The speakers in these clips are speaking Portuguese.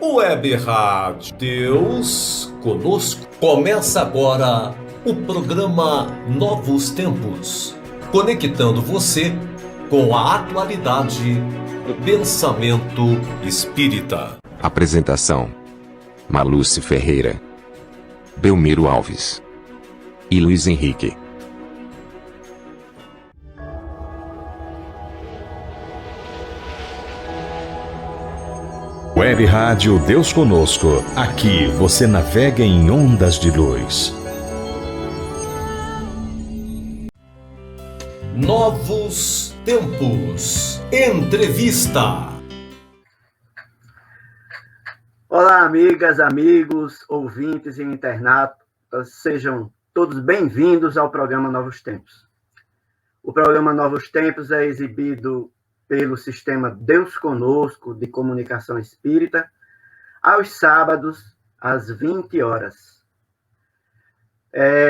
Web Rádio Deus Conosco. Começa agora o programa Novos Tempos, conectando você com a atualidade do pensamento espírita. Apresentação: Malúcia Ferreira, Belmiro Alves e Luiz Henrique. Web Rádio Deus Conosco. Aqui você navega em ondas de luz. Novos Tempos. Entrevista. Olá, amigas, amigos, ouvintes e internautas. Sejam todos bem-vindos ao programa Novos Tempos. O programa Novos Tempos é exibido pelo sistema Deus Conosco de Comunicação Espírita, aos sábados, às 20 horas.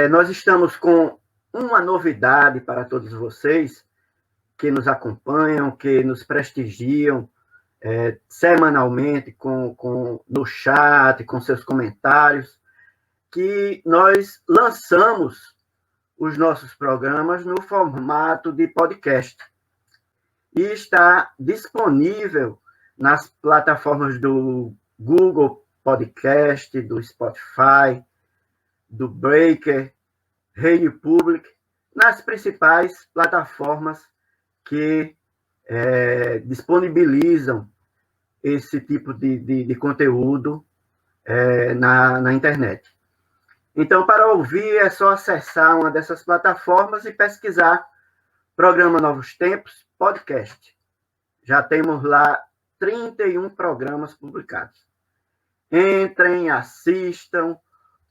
Nós estamos com uma novidade para todos vocês que nos acompanham, que nos prestigiam semanalmente no chat, com seus comentários, que nós lançamos os nossos programas no formato de podcast. E está disponível nas plataformas do Google Podcast, do Spotify, do Breaker, Radio Public, nas principais plataformas que disponibilizam esse tipo de conteúdo na internet. Então, para ouvir, é só acessar uma dessas plataformas e pesquisar Programa Novos Tempos, podcast. Já temos lá 31 programas publicados. Entrem, assistam,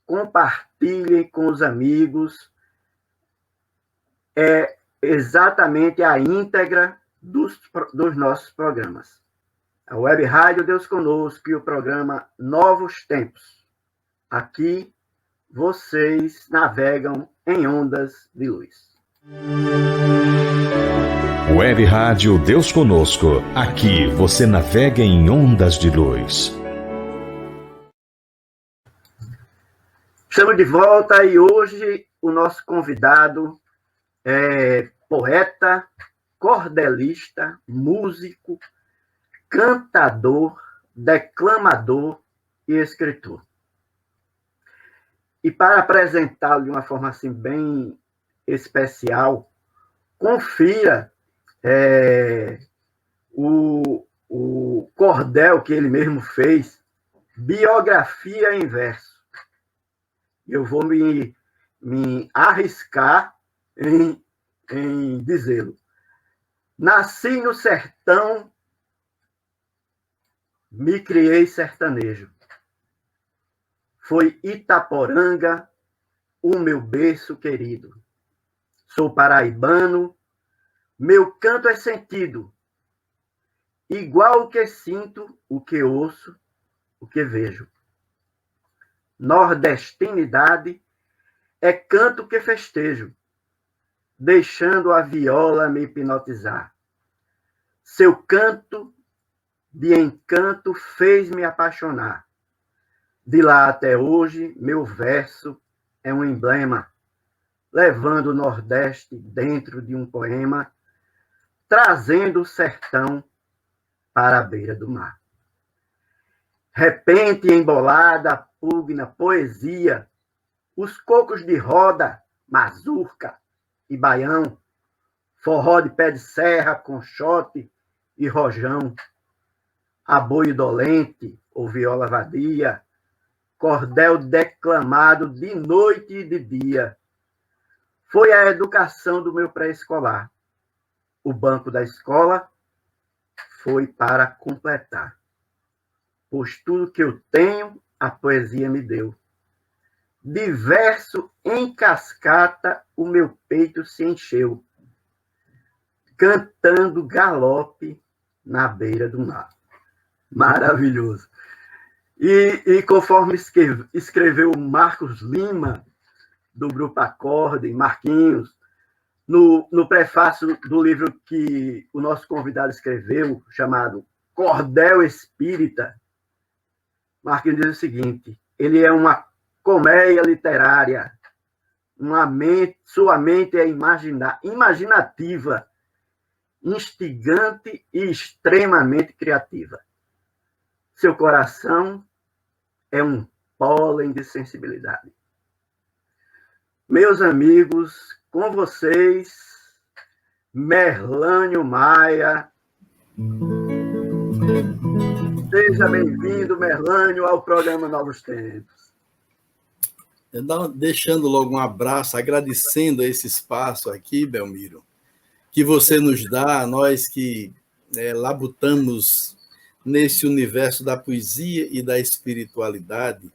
compartilhem com os amigos. É exatamente a íntegra dos nossos programas. A Web Rádio Deus Conosco e o programa Novos Tempos. Aqui, vocês navegam em ondas de luz. Web Rádio Deus Conosco. Aqui você navega em ondas de luz. Estamos de volta e hoje o nosso convidado é poeta, cordelista, músico, cantador, declamador e escritor. E para apresentá-lo de uma forma assim bem especial, confira o cordel que ele mesmo fez, Biografia em Verso. Eu vou me arriscar em dizê-lo. Nasci no sertão, me criei sertanejo. Foi Itaporanga o meu berço querido. Sou paraibano, meu canto é sentido, igual o que sinto, o que ouço, o que vejo. Nordestinidade é canto que festejo, deixando a viola me hipnotizar. Seu canto de encanto fez-me apaixonar. De lá até hoje, meu verso é um emblema, levando o Nordeste dentro de um poema, trazendo o sertão para a beira do mar. Repente embolada, pugna, poesia, os cocos de roda, mazurca e baião, forró de pé de serra, conchote e rojão, aboio dolente ou viola vadia, cordel declamado de noite e de dia. Foi a educação do meu pré-escolar. O banco da escola foi para completar. Pois tudo que eu tenho, a poesia me deu. De verso em cascata, o meu peito se encheu, cantando galope na beira do mar. Maravilhoso. E conforme escreveu Marcos Lima, do Grupo Acorde, Marquinhos, no prefácio do livro que o nosso convidado escreveu, chamado Cordel Espírita, Marquinhos diz o seguinte: ele é uma colmeia literária, sua mente é imaginativa, instigante e extremamente criativa. Seu coração é um pólen de sensibilidade. Meus amigos, com vocês, Merlânio Maia. Seja bem-vindo, Merlânio, ao programa Novos Tempos. Deixando logo um abraço, agradecendo esse espaço aqui, Belmiro, que você nos dá, nós que labutamos nesse universo da poesia e da espiritualidade,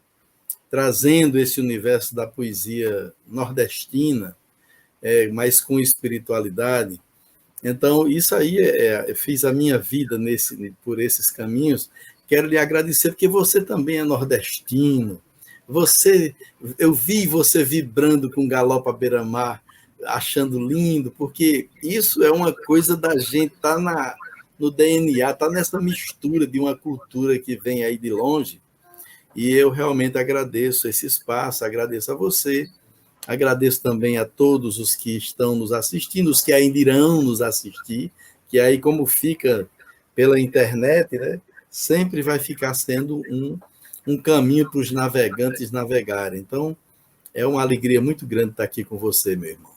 trazendo esse universo da poesia nordestina, mas com espiritualidade. Então, isso aí fiz a minha vida por esses caminhos. Quero lhe agradecer, porque você também é nordestino. Eu vi você vibrando com Galopa Beira-Mar, achando lindo, porque isso é uma coisa da gente, está no DNA, está nessa mistura de uma cultura que vem aí de longe, e eu realmente agradeço esse espaço, agradeço a você, agradeço também a todos os que estão nos assistindo, os que ainda irão nos assistir, que aí, como fica pela internet, né, sempre vai ficar sendo um caminho para os navegantes navegarem. Então, é uma alegria muito grande estar aqui com você, meu irmão.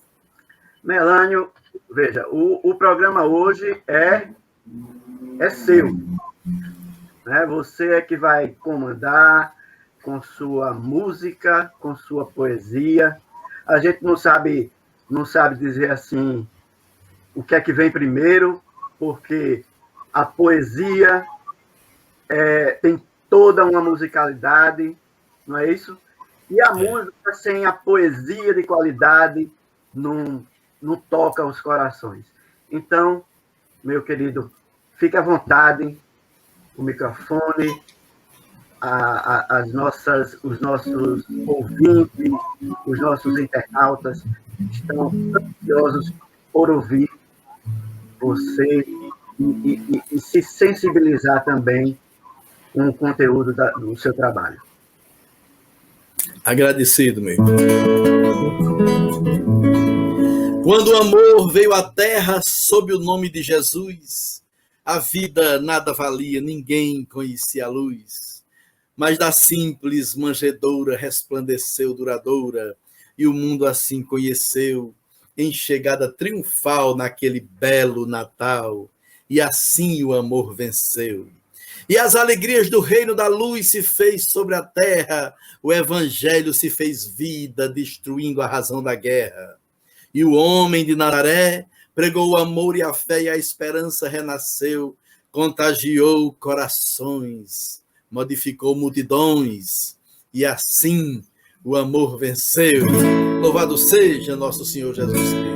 Merlânio, veja, o programa hoje é seu. Né? Você é que vai comandar com sua música, com sua poesia. A gente não sabe dizer assim o que é que vem primeiro, porque a poesia tem toda uma musicalidade, não é isso? E a música sem a poesia de qualidade não toca os corações. Então, meu querido, fique à vontade, o microfone, os nossos ouvintes, os nossos internautas estão ansiosos por ouvir você e se sensibilizar também com o conteúdo do seu trabalho. Agradecido, meu irmão. Quando o amor veio à terra sob o nome de Jesus, a vida nada valia, ninguém conhecia a luz. Mas da simples manjedoura resplandeceu duradoura, e o mundo assim conheceu, em chegada triunfal naquele belo Natal, e assim o amor venceu. E as alegrias do reino da luz se fez sobre a terra, o evangelho se fez vida, destruindo a razão da guerra. E o homem de Nazaré pregou o amor e a fé, e a esperança renasceu, contagiou corações, modificou multidões, e assim o amor venceu. Louvado seja nosso Senhor Jesus Cristo.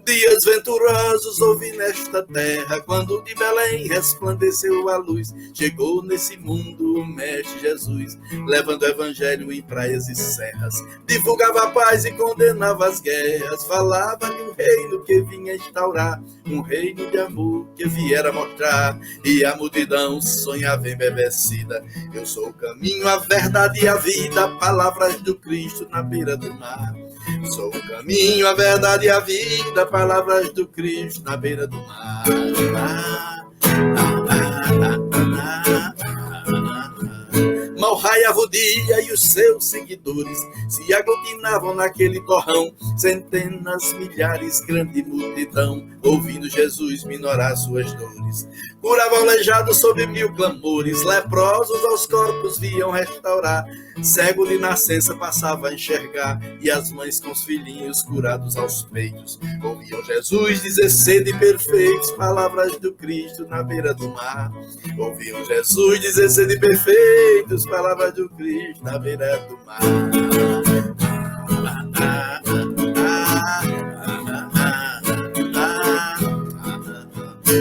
Dias venturosos houve nesta terra, quando de Belém resplandeceu a luz. Chegou nesse mundo o Mestre Jesus, levando o evangelho em praias e serras. Divulgava a paz e condenava as guerras. Falava de um reino que vinha instaurar, um reino de amor que viera mostrar. E a multidão sonhava embebecida: eu sou o caminho, a verdade e a vida. Palavras do Cristo na beira do mar. Sou o caminho, a verdade e a vida. Palavras do Cristo na beira do mar. Mal raiava o dia e os seus seguidores se aglutinavam naquele torrão. Centenas, milhares, grande multidão, ouvindo Jesus minorar suas dores. Curava aleijado sob 1000 clamores, leprosos aos corpos viam restaurar. Cego de nascença passava a enxergar, e as mães com os filhinhos curados aos peitos ouviam Jesus dizer: sede perfeitos, palavras do Cristo na beira do mar. Ouviam Jesus dizer: sede perfeitos, palavras do Cristo na beira do mar.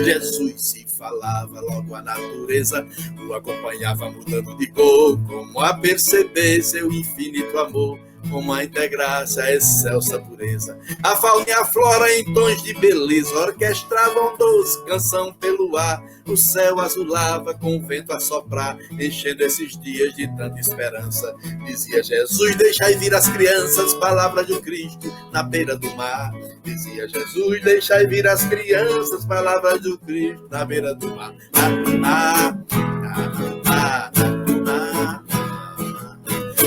Jesus se falava, logo a natureza o acompanhava mudando de cor, como a perceber seu infinito amor, como a integrar-se a excelsa pureza. A fauna e a flora em tons de beleza orquestravam doce canção pelo ar. O céu azulava com o vento a soprar, enchendo esses dias de tanta esperança. Dizia Jesus, deixai vir as crianças, palavra do Cristo na beira do mar. Dizia Jesus, deixai vir as crianças, palavras do Cristo na beira do mar.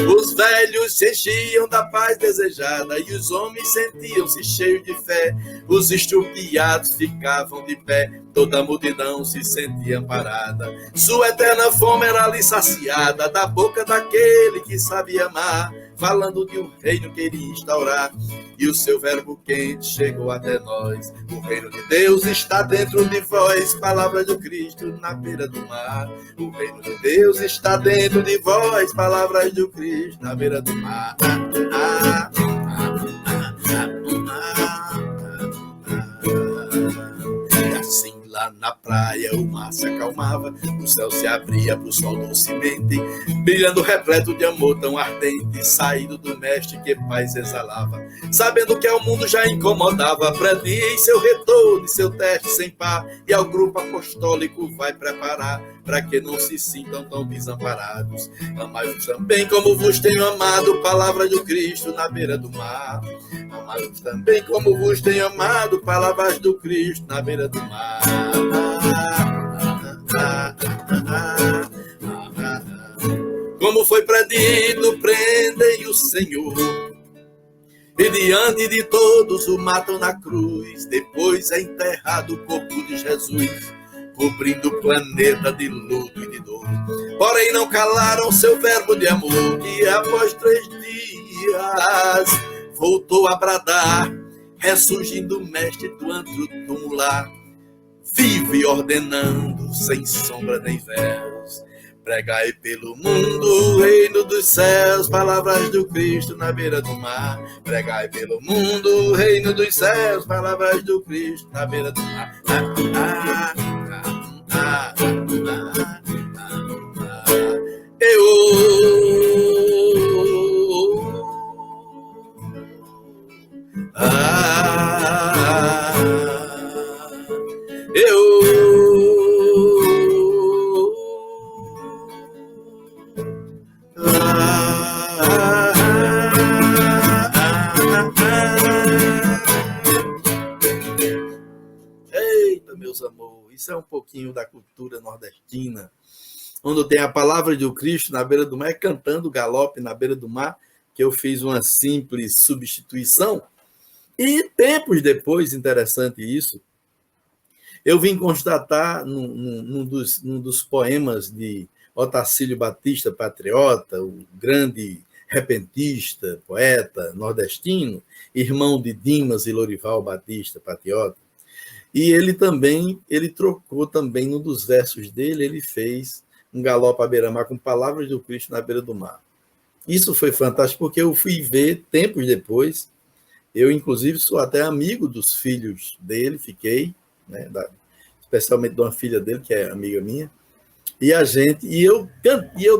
Os velhos se enchiam da paz desejada e os homens sentiam-se cheios de fé. Os estrupiados ficavam de pé, toda a multidão se sentia amparada. Sua eterna fome era ali saciada da boca daquele que sabia amar, falando de um reino que iria instaurar. E o seu verbo quente chegou até nós. O reino de Deus está dentro de vós, palavra do Cristo na beira do mar. O reino de Deus está dentro de vós, palavras do Cristo na beira do mar. E assim lá na praia o mar se acalmava, o céu se abria pro sol docemente, brilhando repleto de amor tão ardente, saído do mestre que paz exalava. Sabendo que ao mundo já incomodava, predia seu retorno e seu teste sem par, e ao grupo apostólico vai preparar, para que não se sintam tão desamparados. Amai-vos também como vos tenho amado, palavra do Cristo na beira do mar. Amai-vos também como vos tenho amado, palavras do Cristo na beira do mar. Como foi predito, prendem o Senhor, e diante de todos o matam na cruz. Depois é enterrado o corpo de Jesus, cobrindo o planeta de luto e de dor. Porém não calaram seu verbo de amor, que após 3 dias voltou a bradar, ressurgindo o mestre do antro tumular, vivo e ordenando sem sombra nem véus. Pregai pelo mundo o reino dos céus, palavras do Cristo na beira do mar. Pregai pelo mundo o reino dos céus, palavras do Cristo na beira do mar. Eita, meus amores, isso é um pouquinho da cultura nordestina, onde tem a palavra do Cristo na beira do mar, cantando galope na beira do mar, que eu fiz uma simples substituição. E tempos depois, interessante isso, eu vim constatar num dos poemas de Otacílio Batista, patriota, o grande repentista, poeta nordestino, irmão de Dimas e Lorival Batista, patriota. E ele trocou também, num dos versos dele, ele fez um galope à beira-mar com palavras do Cristo na beira do mar. Isso foi fantástico, porque eu fui ver tempos depois. Eu, inclusive, sou até amigo dos filhos dele, fiquei, né, especialmente de uma filha dele, que é amiga minha. E eu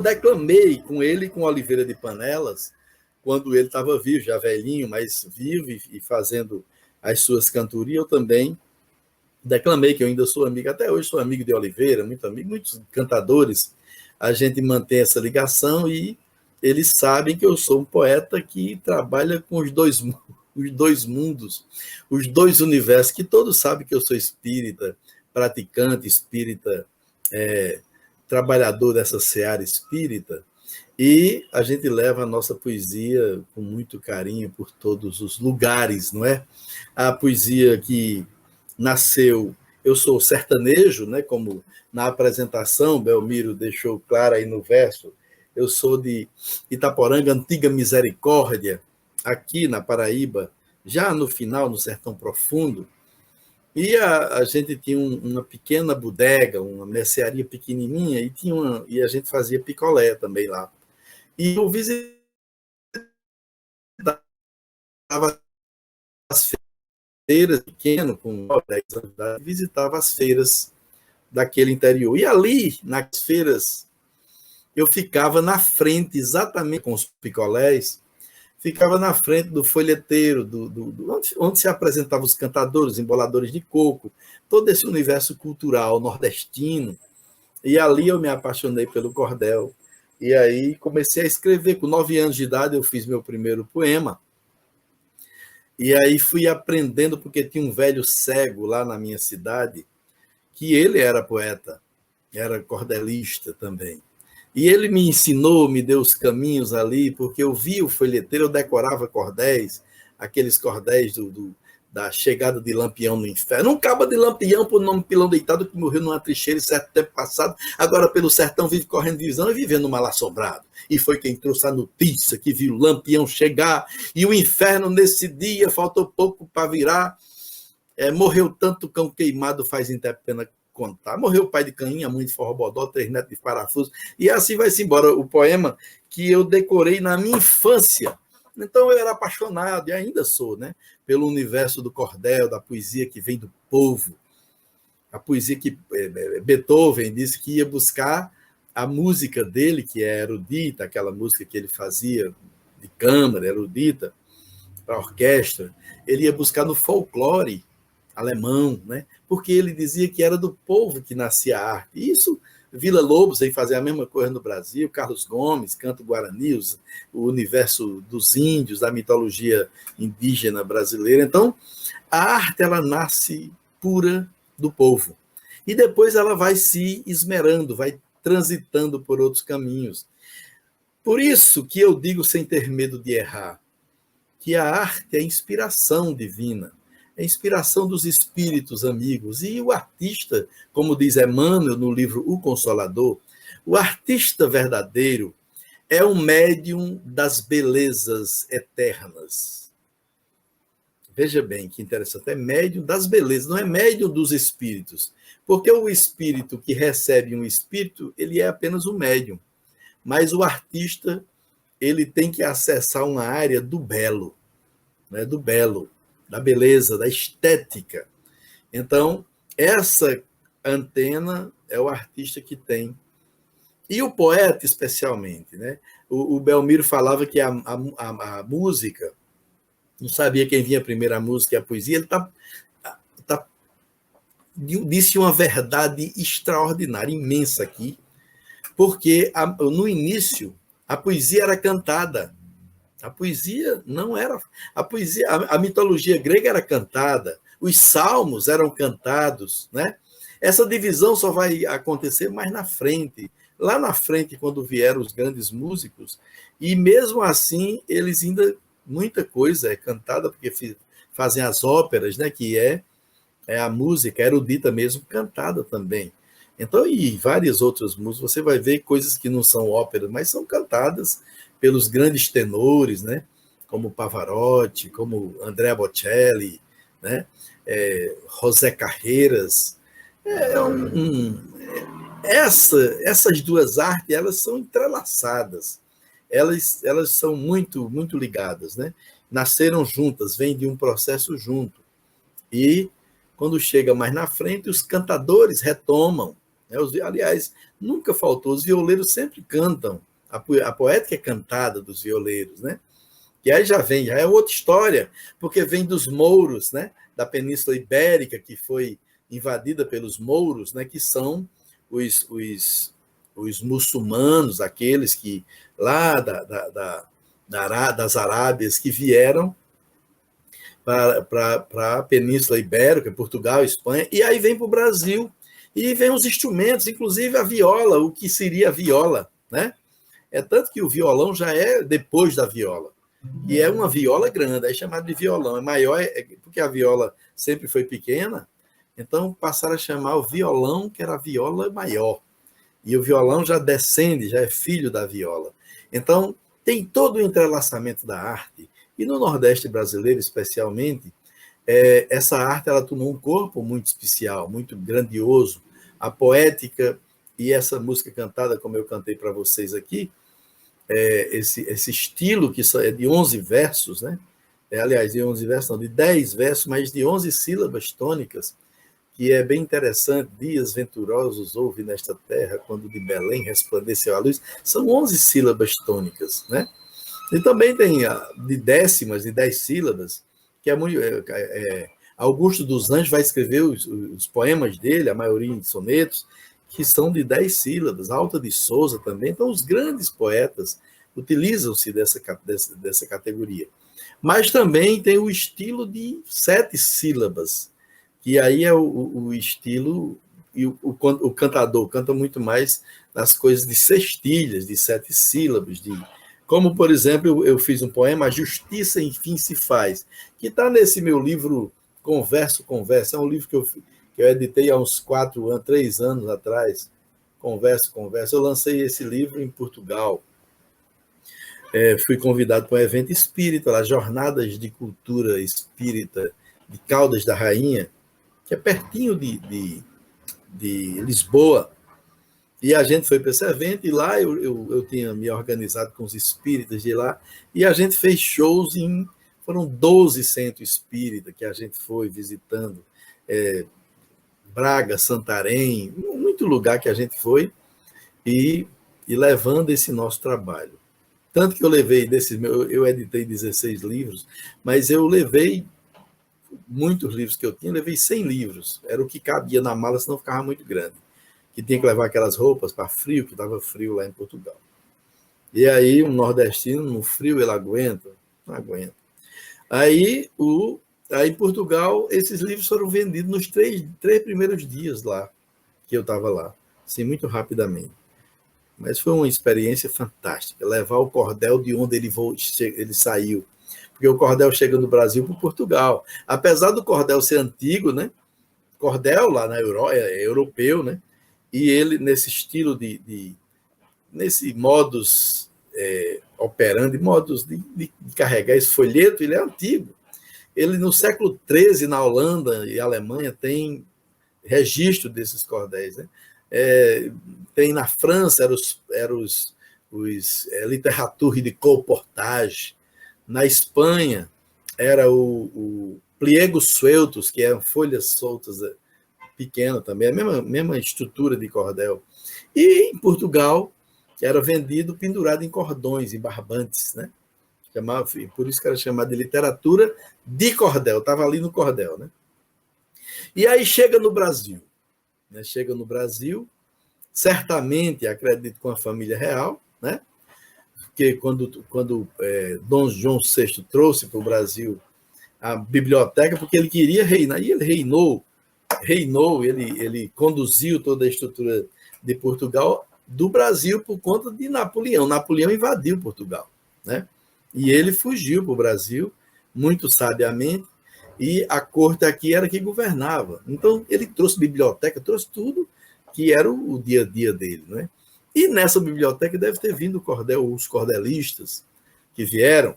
declamei com ele, com Oliveira de Panelas, quando ele estava vivo, já velhinho, mas vivo e fazendo as suas cantorias. Eu também declamei, que eu ainda sou amigo, até hoje sou amigo de Oliveira, muito amigo, muitos cantadores. A gente mantém essa ligação e eles sabem que eu sou um poeta que trabalha com os dois mundos, os dois universos, que todos sabem que eu sou espírita, praticante espírita, trabalhador dessa seara espírita, e a gente leva a nossa poesia com muito carinho por todos os lugares, não é? A poesia que nasceu, eu sou sertanejo, né? Como na apresentação Belmiro deixou claro aí no verso, eu sou de Itaporanga, Antiga Misericórdia, aqui na Paraíba, já no final, no Sertão Profundo. E a gente tinha uma pequena bodega, uma mercearia pequenininha, e a gente fazia picolé também lá. E eu visitava as feiras pequeno, com 10 anos de idade, visitava as feiras daquele interior. E ali, nas feiras, eu ficava na frente, exatamente com os picolés, ficava na frente do folheteiro, onde se apresentavam os cantadores, emboladores de coco, todo esse universo cultural nordestino. E ali eu me apaixonei pelo cordel. E aí comecei a escrever. Com 9 anos de idade, eu fiz meu primeiro poema. E aí fui aprendendo, porque tinha um velho cego lá na minha cidade, que ele era poeta, era cordelista também. E ele me ensinou, me deu os caminhos ali, porque eu via o folheteiro, eu decorava cordéis, aqueles cordéis da chegada de Lampião no inferno. Um cabo de Lampião, por nome Pilão Deitado, que morreu numa trincheira certo tempo passado, agora pelo sertão vive correndo de visão e vivendo mal assombrado. E foi quem trouxe a notícia que viu Lampião chegar, e o inferno nesse dia, faltou pouco para virar, morreu tanto cão queimado, faz em pena contar. Morreu o pai de Cainha, a mãe de Forrobodó, 3 netos de parafuso, e assim vai-se embora o poema que eu decorei na minha infância. Então eu era apaixonado, e ainda sou, né, pelo universo do cordel, da poesia que vem do povo, a poesia que Beethoven disse que ia buscar a música dele, que é erudita, aquela música que ele fazia de câmara, erudita, para orquestra, ele ia buscar no folclore alemão, né? Porque ele dizia que era do povo que nascia a arte. E isso, Vila Lobos aí fazia a mesma coisa no Brasil, Carlos Gomes, Canto Guarani, o universo dos índios, da mitologia indígena brasileira. Então, a arte, ela nasce pura do povo. E depois ela vai se esmerando, vai transitando por outros caminhos. Por isso que eu digo, sem ter medo de errar, que a arte é inspiração divina, é inspiração dos espíritos amigos. E o artista, como diz Emmanuel no livro O Consolador, o artista verdadeiro é um médium das belezas eternas. Veja bem que interessante, é médium das belezas, não é médium dos espíritos. Porque o espírito que recebe um espírito, ele é apenas um médium. Mas o artista, ele tem que acessar uma área do belo, né? Do belo, da beleza, da estética. Então, essa antena é o artista que tem. E o poeta, especialmente, né? O Belmiro falava que a música, não sabia quem vinha primeiro, a música e a poesia, ele disse uma verdade extraordinária, imensa aqui, porque no início a poesia era cantada. A poesia não era. A mitologia grega era cantada, os salmos eram cantados, né? Essa divisão só vai acontecer mais na frente. Lá na frente, quando vieram os grandes músicos, e mesmo assim, eles ainda. Muita coisa é cantada, porque fazem as óperas, né? Que é a música erudita mesmo, cantada também. Então, e várias outras músicas, você vai ver coisas que não são óperas, mas são cantadas pelos grandes tenores, né? Como Pavarotti, como Andrea Bocelli, né? José Carreiras. Essas duas artes, elas são entrelaçadas, elas são muito, muito ligadas, né? Nasceram juntas, vêm de um processo junto. E, quando chega mais na frente, os cantadores retomam, né? Aliás, nunca faltou, os violeiros sempre cantam, a poética é cantada dos violeiros, né? E aí já é outra história, porque vem dos mouros, né? Da Península Ibérica, que foi invadida pelos mouros, né? Que são os muçulmanos, aqueles que lá das Arábias que vieram para a Península Ibérica, Portugal, Espanha, e aí vem para o Brasil, e vem os instrumentos, inclusive a viola, o que seria a viola, né? É tanto que o violão já é depois da viola, e é uma viola grande, é chamado de violão, é maior, porque a viola sempre foi pequena, então passaram a chamar o violão, que era a viola maior, e o violão já descende, já é filho da viola. Então, tem todo o entrelaçamento da arte, e no Nordeste brasileiro, especialmente, essa arte ela tomou um corpo muito especial, muito grandioso. A poética e essa música cantada, como eu cantei para vocês aqui, esse estilo que é de 11 versos, né? aliás, de 11 versos, não, de 10 versos, mas de 11 sílabas tônicas, que é bem interessante. Dias venturosos houve nesta terra, quando de Belém resplandeceu a luz. São 11 sílabas tônicas, né? E também tem de décimas, de 10 sílabas, que é muito... Augusto dos Anjos vai escrever os poemas dele, a maioria em sonetos, que são de 10 sílabas. Alta de Souza também. Então, os grandes poetas utilizam-se dessa categoria. Mas também tem o estilo de 7 sílabas, que aí é o estilo, e o cantador canta muito mais nas coisas de sextilhas, de 7 sílabas, como, por exemplo, eu fiz um poema, A Justiça Enfim Se Faz, que está nesse meu livro Converso, é um livro que eu editei há uns 3 anos atrás, Converso. Eu lancei esse livro em Portugal. Fui convidado para um evento espírita, lá, Jornadas de Cultura Espírita de Caldas da Rainha, que é pertinho de Lisboa. E a gente foi para esse evento, e lá eu tinha me organizado com os espíritas de lá, e a gente fez shows foram 12 centros espíritas que a gente foi visitando, Braga, Santarém, muito lugar que a gente foi, e levando esse nosso trabalho. Tanto que eu levei eu editei 16 livros, mas eu levei muitos livros que eu tinha, levei 100 livros, era o que cabia na mala, senão ficava muito grande, que tinha que levar aquelas roupas para frio, que estava frio lá em Portugal. E aí, um nordestino, no frio, ele aguenta? Não aguenta. Aí, em Portugal, esses livros foram vendidos nos 3 primeiros dias lá, que eu estava lá, assim, muito rapidamente. Mas foi uma experiência fantástica, levar o cordel de onde ele saiu. Porque o cordel chega no Brasil para Portugal. Apesar do cordel ser antigo, né? Cordel lá na Europa, é europeu, né? E ele, nesse estilo nesse modus operandi, modus de carregar esse folheto, ele é antigo. Ele, no século XIII, na Holanda e Alemanha, tem registro desses cordéis, né? Tem na França, eram os literature de colportage. Na Espanha, era o pliegos sueltos, que eram folhas soltas pequenas também, a mesma estrutura de cordel. E em Portugal, era vendido pendurado em cordões, em barbantes, né? Por isso que era chamado de literatura de cordel, estava ali no cordel, né? E aí chega no Brasil, né? Chega no Brasil, certamente, acredito, com a família real, né? Porque quando Dom João VI trouxe para o Brasil a biblioteca, porque ele queria reinar, e ele reinou, ele conduziu toda a estrutura de Portugal, do Brasil, por conta de Napoleão. Napoleão invadiu Portugal, né? E ele fugiu para o Brasil, muito sabiamente, e a corte aqui era que governava. Então, ele trouxe biblioteca, trouxe tudo que era o dia a dia dele, né? E nessa biblioteca deve ter vindo os cordelistas que vieram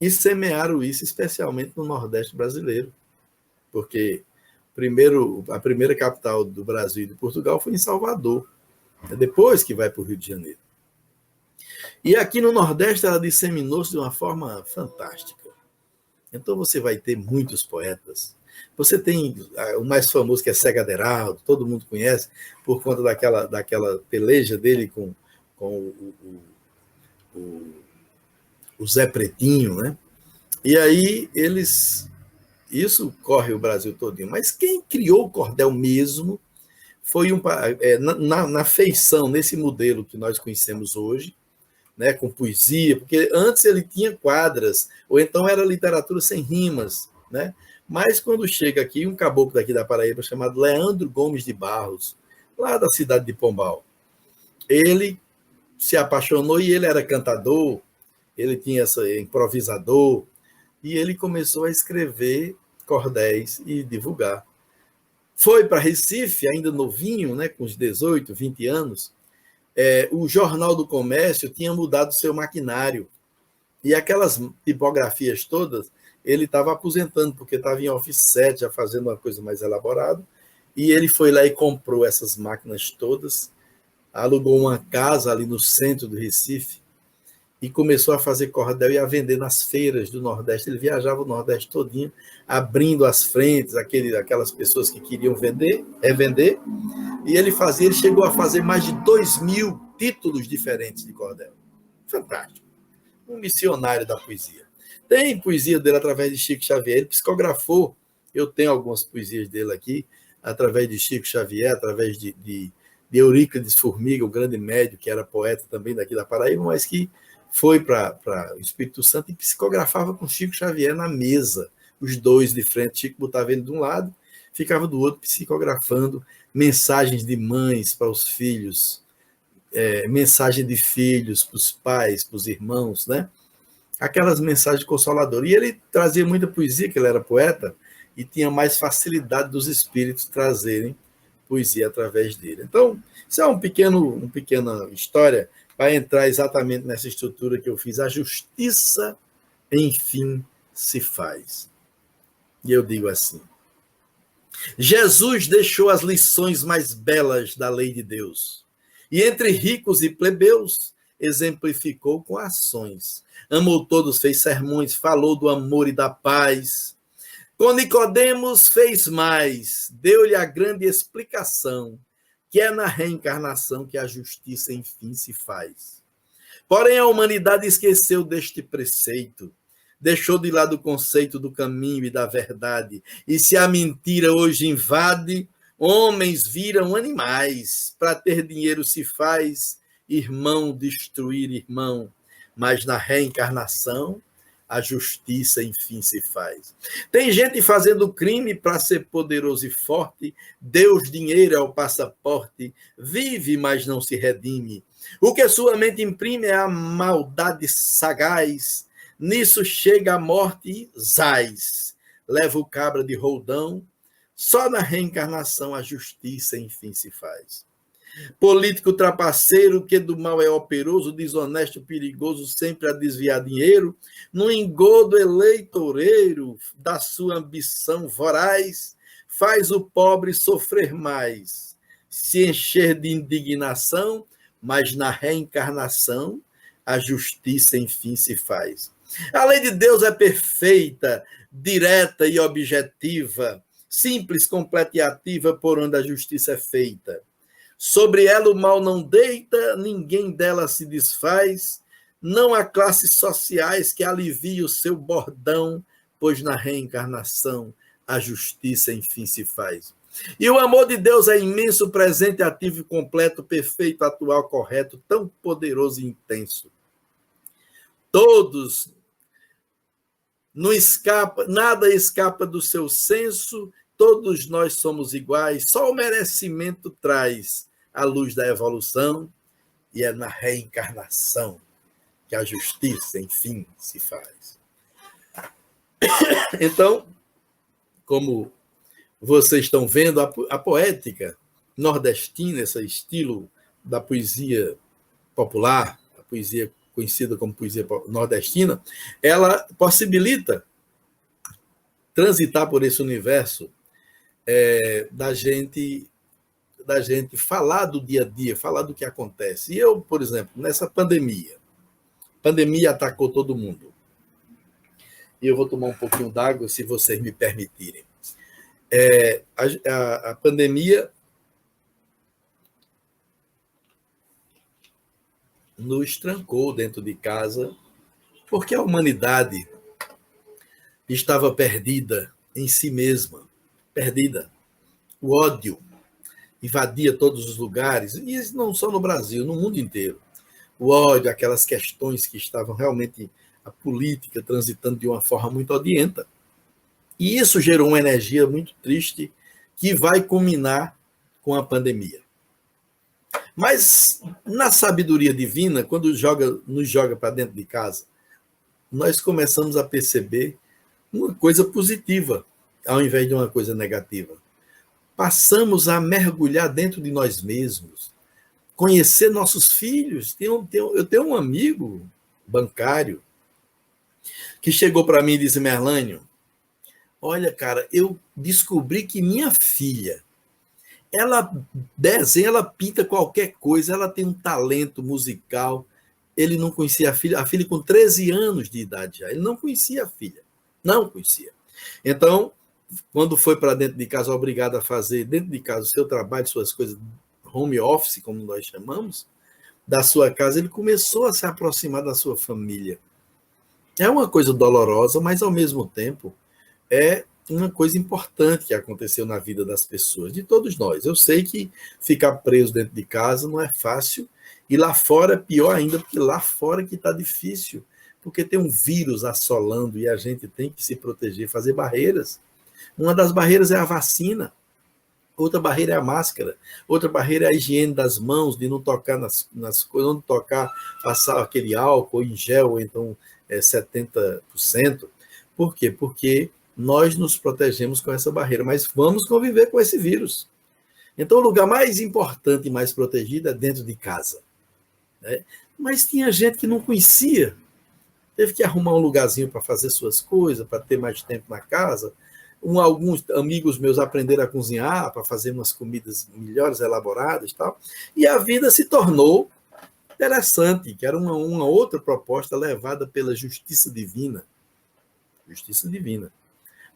e semearam isso, especialmente no Nordeste brasileiro, porque a primeira capital do Brasil e de Portugal foi em Salvador, depois que vai para o Rio de Janeiro. E aqui no Nordeste ela disseminou-se de uma forma fantástica. Então você vai ter muitos poetas. Você tem o mais famoso, que é Cega Aderaldo, todo mundo conhece, por conta daquela peleja dele com o Zé Pretinho, né? E aí isso corre o Brasil todinho. Mas quem criou o cordel mesmo foi na feição, nesse modelo que nós conhecemos hoje, né, com poesia, porque antes ele tinha quadras, ou então era literatura sem rimas, né? Mas quando chega aqui um caboclo daqui da Paraíba chamado Leandro Gomes de Barros, lá da cidade de Pombal, ele se apaixonou, e ele era cantador, ele tinha improvisador, e ele começou a escrever cordéis e divulgar. Foi para Recife, ainda novinho, né, com os 18, 20 anos, o Jornal do Comércio tinha mudado seu maquinário, e aquelas tipografias todas, ele estava aposentando, porque estava em offset, já fazendo uma coisa mais elaborada, e ele foi lá e comprou essas máquinas todas, alugou uma casa ali no centro do Recife, e começou a fazer cordel e a vender nas feiras do Nordeste. Ele viajava o Nordeste todinho, abrindo as frentes, aquelas pessoas que queriam revender, e ele chegou a fazer mais de 2.000 títulos diferentes de cordel. Fantástico. Um missionário da poesia. Tem poesia dele através de Chico Xavier, ele psicografou, eu tenho algumas poesias dele aqui, através de Chico Xavier, através de Euríclides Formiga, o grande médio, que era poeta também daqui da Paraíba, mas que foi para o Espírito Santo e psicografava com Chico Xavier na mesa, os dois de frente. Chico botava ele de um lado, ficava do outro psicografando mensagens de mães para os filhos, mensagem de filhos para os pais, para os irmãos, né? Aquelas mensagens consoladoras. E ele trazia muita poesia, que ele era poeta, e tinha mais facilidade dos espíritos trazerem poesia através dele. Então, isso é uma pequena história para entrar exatamente nessa estrutura que eu fiz. A justiça, enfim, se faz. E eu digo assim: Jesus deixou as lições mais belas da lei de Deus, e entre ricos e plebeus exemplificou com ações. Amou todos, fez sermões, falou do amor e da paz. Com Nicodemos fez mais, deu-lhe a grande explicação, que é na reencarnação que a justiça, enfim, se faz. Porém, a humanidade esqueceu deste preceito, deixou de lado o conceito do caminho e da verdade, e se a mentira hoje invade, homens viram animais, para ter dinheiro se faz, irmão destruir irmão, mas na reencarnação a justiça, enfim, se faz. Tem gente fazendo crime para ser poderoso e forte, Deus, dinheiro é o passaporte, vive, mas não se redime. O que sua mente imprime é a maldade sagaz, nisso chega a morte e zás. Leva o cabra de roldão, só na reencarnação a justiça, enfim, se faz. Político trapaceiro, que do mal é operoso, desonesto, perigoso, sempre a desviar dinheiro, no engodo eleitoreiro da sua ambição voraz, faz o pobre sofrer mais, se encher de indignação, mas na reencarnação a justiça, enfim, se faz. A lei de Deus é perfeita, direta e objetiva, simples, completa e ativa, por onde a justiça é feita. Sobre ela o mal não deita, ninguém dela se desfaz, não há classes sociais que aliviem o seu bordão, pois na reencarnação a justiça, enfim, se faz. E o amor de Deus é imenso, presente, ativo e completo, perfeito, atual, correto, tão poderoso e intenso. Todos, não escapa, nada escapa do seu senso, todos nós somos iguais, só o merecimento traz a luz da evolução, e é na reencarnação que a justiça, enfim, se faz. Então, como vocês estão vendo, a poética nordestina, esse estilo da poesia popular, a poesia conhecida como poesia nordestina, ela possibilita transitar por esse universo da gente falar do dia a dia, falar do que acontece. E eu, por exemplo, nessa pandemia atacou todo mundo. E eu vou tomar um pouquinho d'água, se vocês me permitirem. A pandemia nos trancou dentro de casa, porque a humanidade estava perdida em si mesma, perdida. O ódio invadia todos os lugares, e não só no Brasil, no mundo inteiro. O ódio, aquelas questões que estavam realmente, a política transitando de uma forma muito odienta. E isso gerou uma energia muito triste que vai culminar com a pandemia. Mas, na sabedoria divina, quando nos joga para dentro de casa, nós começamos a perceber uma coisa positiva, ao invés de uma coisa negativa. Passamos a mergulhar dentro de nós mesmos, conhecer nossos filhos. Eu tenho um amigo bancário que chegou para mim e disse: Merlânio, olha, cara, eu descobri que minha filha, ela desenha, ela pinta qualquer coisa, ela tem um talento musical ele não conhecia a filha com 13 anos de idade já, ele não conhecia a filha, não conhecia. Então, quando foi para dentro de casa, obrigado a fazer dentro de casa o seu trabalho, suas coisas, home office, como nós chamamos, da sua casa, ele começou a se aproximar da sua família. É uma coisa dolorosa, mas ao mesmo tempo é uma coisa importante que aconteceu na vida das pessoas, de todos nós. Eu sei que ficar preso dentro de casa não é fácil, e lá fora é pior ainda, porque lá fora que está difícil, porque tem um vírus assolando e a gente tem que se proteger, fazer barreiras. Uma das barreiras é a vacina, outra barreira é a máscara, outra barreira é a higiene das mãos, de não tocar nas coisas, não tocar, passar aquele álcool em gel, ou então 70%. Por quê? Porque nós nos protegemos com essa barreira, mas vamos conviver com esse vírus. Então, o lugar mais importante e mais protegido é dentro de casa. Né? Mas tinha gente que não conhecia, teve que arrumar um lugarzinho para fazer suas coisas, para ter mais tempo na casa. Alguns amigos meus aprenderam a cozinhar, para fazer umas comidas melhores, elaboradas e tal. E a vida se tornou interessante, que era uma outra proposta levada pela justiça divina. Justiça divina.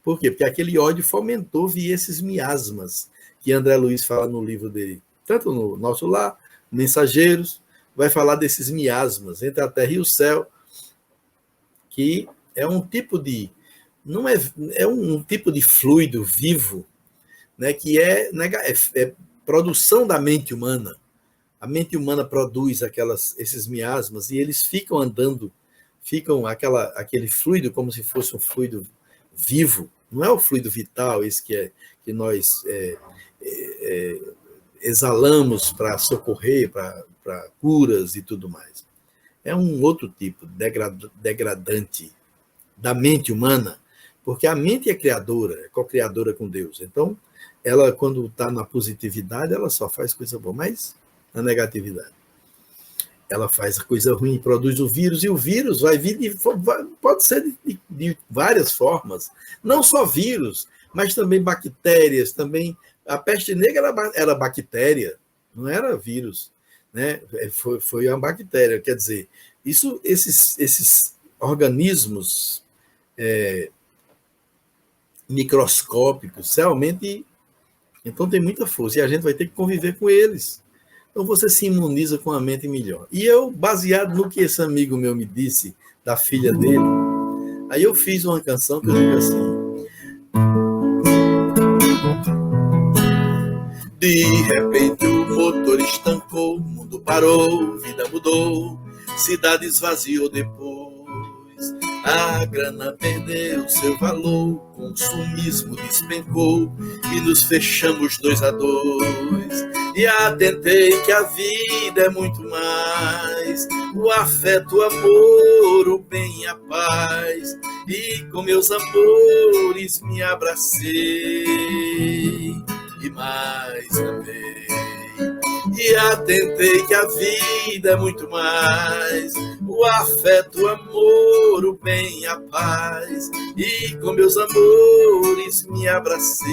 Por quê? Porque aquele ódio fomentou esses miasmas, que André Luiz fala no livro dele, tanto no Nosso Lar, Mensageiros, vai falar desses miasmas entre a terra e o céu, que é um tipo de um tipo de fluido vivo, né, que é produção da mente humana. A mente humana produz esses miasmas e eles ficam andando, aquele fluido como se fosse um fluido vivo. Não é o fluido vital, esse que nós exalamos para socorrer, para curas e tudo mais. É um outro tipo, degradante da mente humana, porque a mente é criadora, é co-criadora com Deus. Então, ela, quando está na positividade, ela só faz coisa boa, mas na negatividade ela faz a coisa ruim, produz o vírus, e o vírus vai vir pode ser de várias formas, não só vírus, mas também bactérias, também a peste negra era bactéria, não era vírus, né? Foi uma bactéria, quer dizer, esses organismos microscópicos, realmente, então tem muita força, e a gente vai ter que conviver com eles. Então você se imuniza com a mente melhor. E eu, baseado no que esse amigo meu me disse, da filha dele, aí eu fiz uma canção que eu digo assim: de repente o motor estancou, o mundo parou, vida mudou, cidade esvaziou depois. A grana perdeu seu valor, consumismo despencou e nos fechamos 2-2. E atentei que a vida é muito mais, o afeto, o amor, o bem e a paz. E com meus amores me abracei e mais amei. E atentei que a vida é muito mais, o afeto, o amor, o bem e a paz. E com meus amores me abracei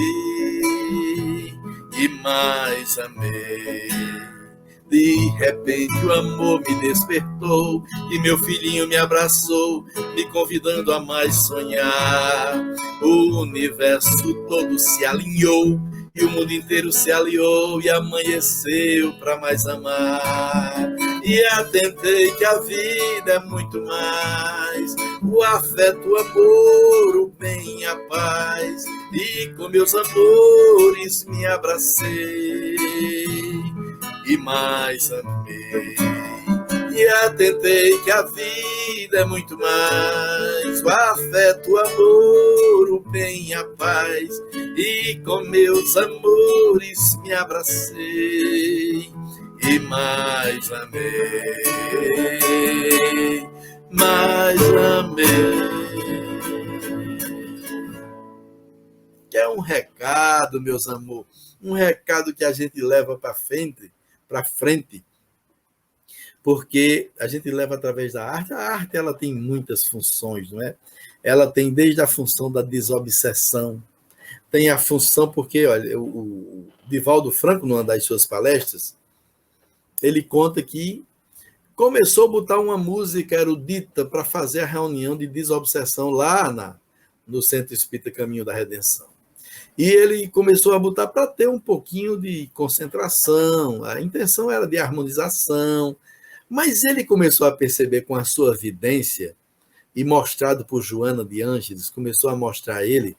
e mais amei. De repente o amor me despertou e meu filhinho me abraçou, me convidando a mais sonhar. O universo todo se alinhou e o mundo inteiro se aliou e amanheceu para mais amar. E atentei que a vida é muito mais, o afeto, o amor, o bem e a paz. E com meus amores me abracei e mais amei. E atentei que a vida é muito mais, o afeto, o amor, o bem e a paz. E com meus amores me abracei e mais amei, mais amei. Que é um recado, meus amores, um recado que a gente leva para frente, porque a gente leva através da arte. A arte, ela tem muitas funções, não é? Ela tem desde a função da desobsessão, tem a função, porque, olha, o Divaldo Franco, numa das suas palestras, ele conta que começou a botar uma música erudita para fazer a reunião de desobsessão lá no Centro Espírita Caminho da Redenção. E ele começou a botar para ter um pouquinho de concentração, a intenção era de harmonização, mas ele começou a perceber com a sua vidência, e mostrado por Joana de Ângeles, começou a mostrar a ele,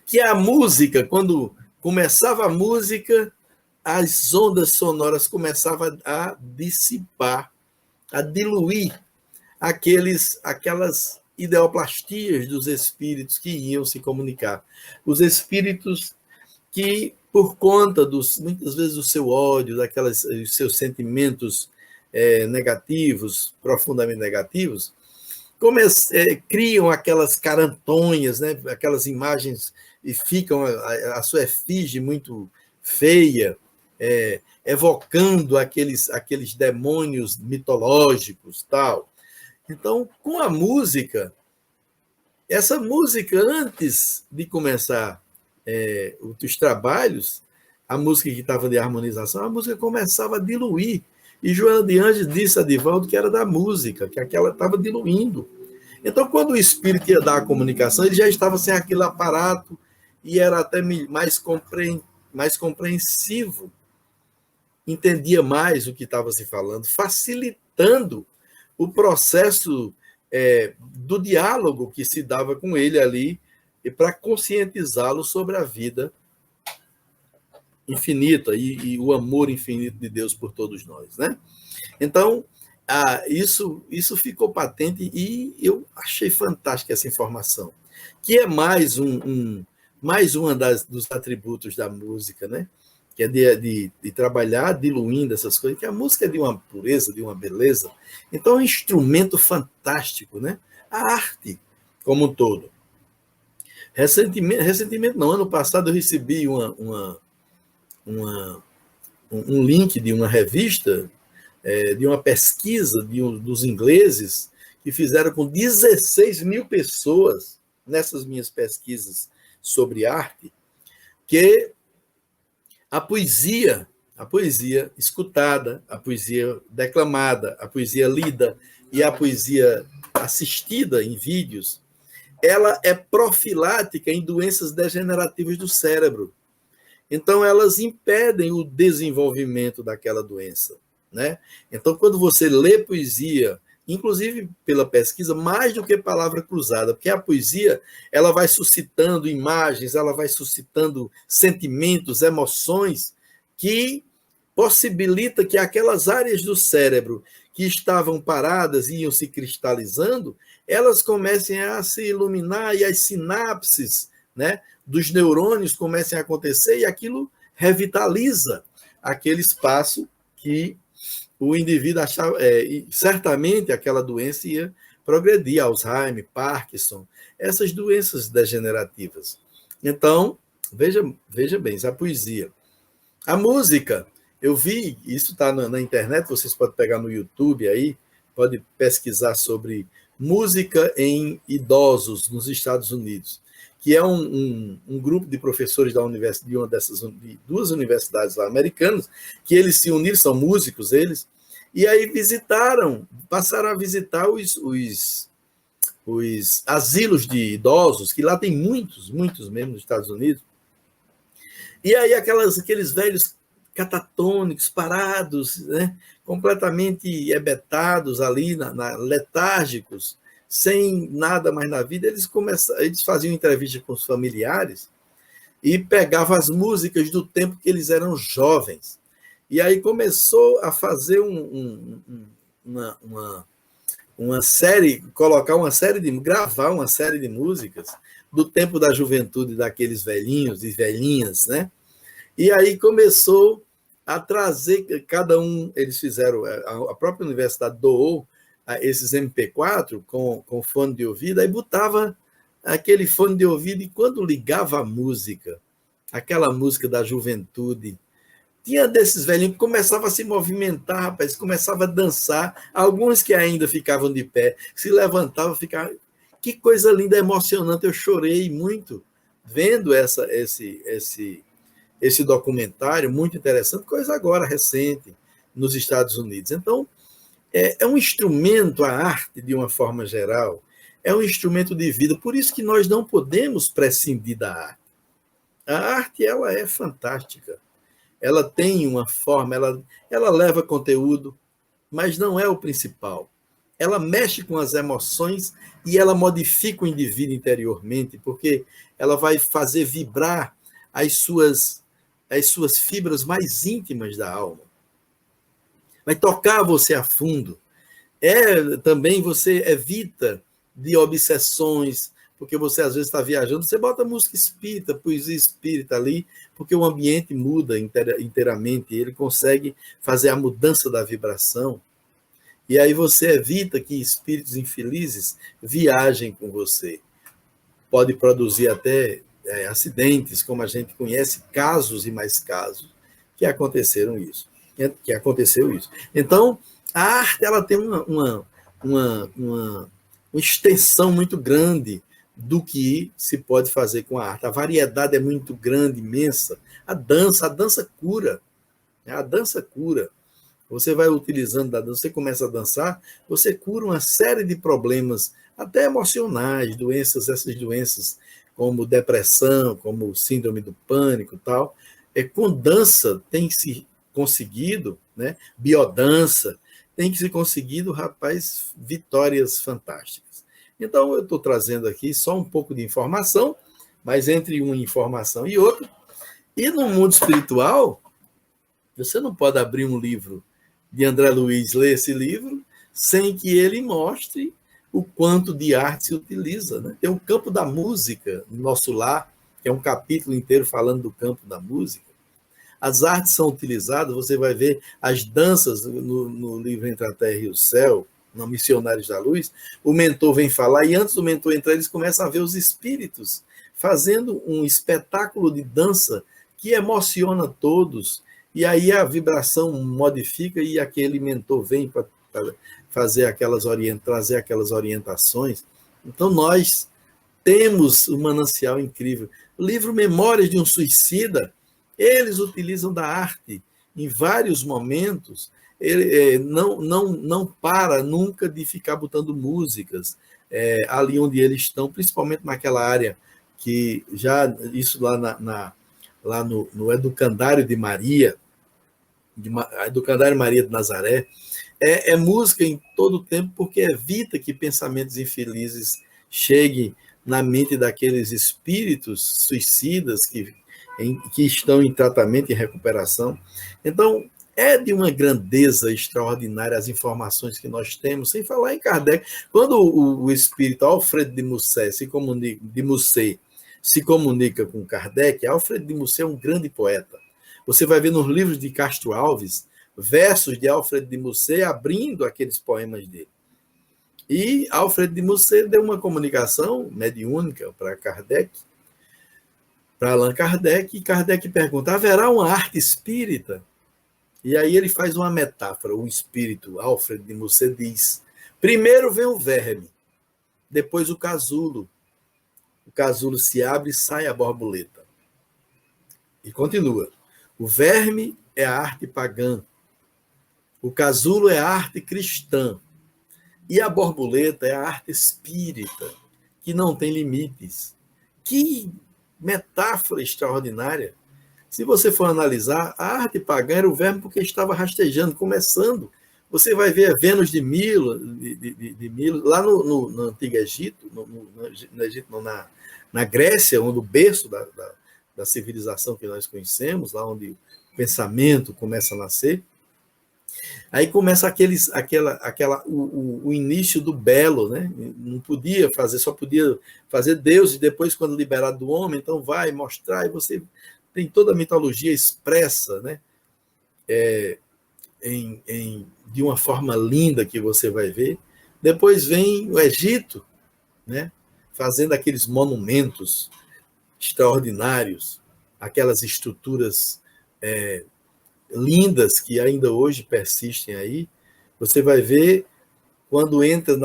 que a música, quando começava a música, as ondas sonoras começavam a dissipar, a diluir aquelas ideoplastias dos espíritos que iam se comunicar. Os espíritos que, por conta muitas vezes do seu ódio, dos seus sentimentos negativos, profundamente negativos, criam aquelas carantonhas, né? Aquelas imagens, e ficam a sua efígie muito feia, evocando aqueles demônios mitológicos, tal. Então, com a música, essa música, antes de começar os trabalhos, a música que estava de harmonização, a música começava a diluir. E Joana de Ângeles disse a Divaldo que era da música, que aquela estava diluindo. Então, quando o espírito ia dar a comunicação, ele já estava sem aquele aparato e era até mais compreensivo, entendia mais o que estava se falando, facilitando o processo do diálogo que se dava com ele ali, e para conscientizá-lo sobre a vida infinita e o amor infinito de Deus por todos nós, né? Então, isso ficou patente e eu achei fantástica essa informação, que é mais uma dos atributos da música, né? Que é de trabalhar diluindo essas coisas, que a música é de uma pureza, de uma beleza. Então, é um instrumento fantástico, né? A arte como um todo. Recentemente não, ano passado eu recebi um link de uma revista, de uma pesquisa dos ingleses, que fizeram com 16 mil pessoas, nessas minhas pesquisas sobre arte, que a poesia escutada, a poesia declamada, a poesia lida e a poesia assistida em vídeos, ela é profilática em doenças degenerativas do cérebro. Então, elas impedem o desenvolvimento daquela doença, né? Então, quando você lê poesia, inclusive pela pesquisa, mais do que palavra cruzada, porque a poesia ela vai suscitando imagens, ela vai suscitando sentimentos, emoções, que possibilita que aquelas áreas do cérebro que estavam paradas e iam se cristalizando, elas comecem a se iluminar e as sinapses, né, dos neurônios comecem a acontecer e aquilo revitaliza aquele espaço que o indivíduo achava, certamente aquela doença ia progredir, Alzheimer, Parkinson, essas doenças degenerativas. Então, veja bem, a poesia. A música, eu vi, isso está na internet, vocês podem pegar no YouTube aí, pode pesquisar sobre música em idosos nos Estados Unidos, que é um grupo de professores de duas universidades lá americanas, que eles se uniram, são músicos eles, e aí passaram a visitar os asilos de idosos, que lá tem muitos mesmo nos Estados Unidos, e aí aqueles velhos catatônicos, parados, né, completamente hebetados ali, letárgicos, sem nada mais na vida, eles faziam entrevista com os familiares e pegavam as músicas do tempo que eles eram jovens. E aí começou a fazer uma série, gravar uma série de músicas do tempo da juventude daqueles velhinhos e velhinhas, né? E aí começou a trazer, cada um, eles fizeram, a própria universidade doou esses MP4 com fone de ouvido, aí botava aquele fone de ouvido e quando ligava a música, aquela música da juventude, tinha desses velhinhos que começavam a se movimentar, rapaz, começava a dançar, alguns que ainda ficavam de pé, se levantavam, ficavam... Que coisa linda, emocionante, eu chorei muito vendo esse documentário, muito interessante, coisa agora recente, nos Estados Unidos. Então, É um instrumento, a arte, de uma forma geral, é um instrumento de vida. Por isso que nós não podemos prescindir da arte. A arte, ela é fantástica. Ela tem uma forma, ela leva conteúdo, mas não é o principal. Ela mexe com as emoções e ela modifica o indivíduo interiormente, porque ela vai fazer vibrar as suas fibras mais íntimas da alma. Vai tocar você a fundo. Também você evita de obsessões, porque você às vezes está viajando, você bota música espírita, poesia espírita ali, porque o ambiente muda inteiramente, ele consegue fazer a mudança da vibração. E aí você evita que espíritos infelizes viajem com você. Pode produzir até acidentes, como a gente conhece, casos e mais casos que aconteceu isso. Então, a arte ela tem uma extensão muito grande do que se pode fazer com a arte. A variedade é muito grande, imensa. A dança cura. A dança cura. Você vai utilizando da dança, você começa a dançar, você cura uma série de problemas, até emocionais, essas doenças como depressão, como síndrome do pânico e tal. Com dança tem se conseguido, né? Biodança, tem que se conseguido, rapaz, vitórias fantásticas. Então, eu estou trazendo aqui só um pouco de informação, mas entre uma informação e outra. E no mundo espiritual, você não pode abrir um livro de André Luiz, ler esse livro, sem que ele mostre o quanto de arte se utiliza. Né? Tem o campo da música no nosso lar, que é um capítulo inteiro falando do campo da música. As artes são utilizadas, você vai ver as danças no livro Entre a Terra e o Céu, no Missionários da Luz, o mentor vem falar, e antes do mentor entrar, eles começam a ver os espíritos fazendo um espetáculo de dança que emociona todos, e aí a vibração modifica e aquele mentor vem para fazer trazer aquelas orientações. Então, nós temos um manancial incrível. O livro Memórias de um Suicida, eles utilizam da arte em vários momentos. Ele não para nunca de ficar botando músicas ali onde eles estão, principalmente naquela área que já, isso lá no Educandário de Maria, Educandário Maria de Nazaré, é música em todo o tempo, porque evita que pensamentos infelizes cheguem na mente daqueles espíritos suicidas que estão em tratamento e recuperação. Então, é de uma grandeza extraordinária as informações que nós temos, sem falar em Kardec. Quando o espírito Alfred de Musset se comunica com Kardec, Alfred de Musset é um grande poeta. Você vai ver nos livros de Castro Alves, versos de Alfred de Musset abrindo aqueles poemas dele. E Alfred de Musset deu uma comunicação mediúnica para Kardec, para Allan Kardec, e Kardec pergunta, haverá uma arte espírita? E aí ele faz uma metáfora, o espírito, Alfred de Musset diz, primeiro vem o verme, depois o casulo se abre e sai a borboleta. E continua, o verme é a arte pagã, o casulo é a arte cristã, e a borboleta é a arte espírita, que não tem limites. Que metáfora extraordinária! Se você for analisar, a arte pagã era o verme porque estava rastejando, começando. Você vai ver a Vênus de Milo, lá no Antigo Egito, no Egito, não, na Grécia, onde o berço da civilização que nós conhecemos, lá onde o pensamento começa a nascer. Aí começa o início do belo, né? Não podia fazer, só podia fazer Deus, e depois, quando liberado do homem, então vai mostrar, e você tem toda a mitologia expressa, né? De uma forma linda que você vai ver. Depois vem o Egito, né? Fazendo aqueles monumentos extraordinários, aquelas estruturas lindas que ainda hoje persistem aí. Você vai ver, quando entra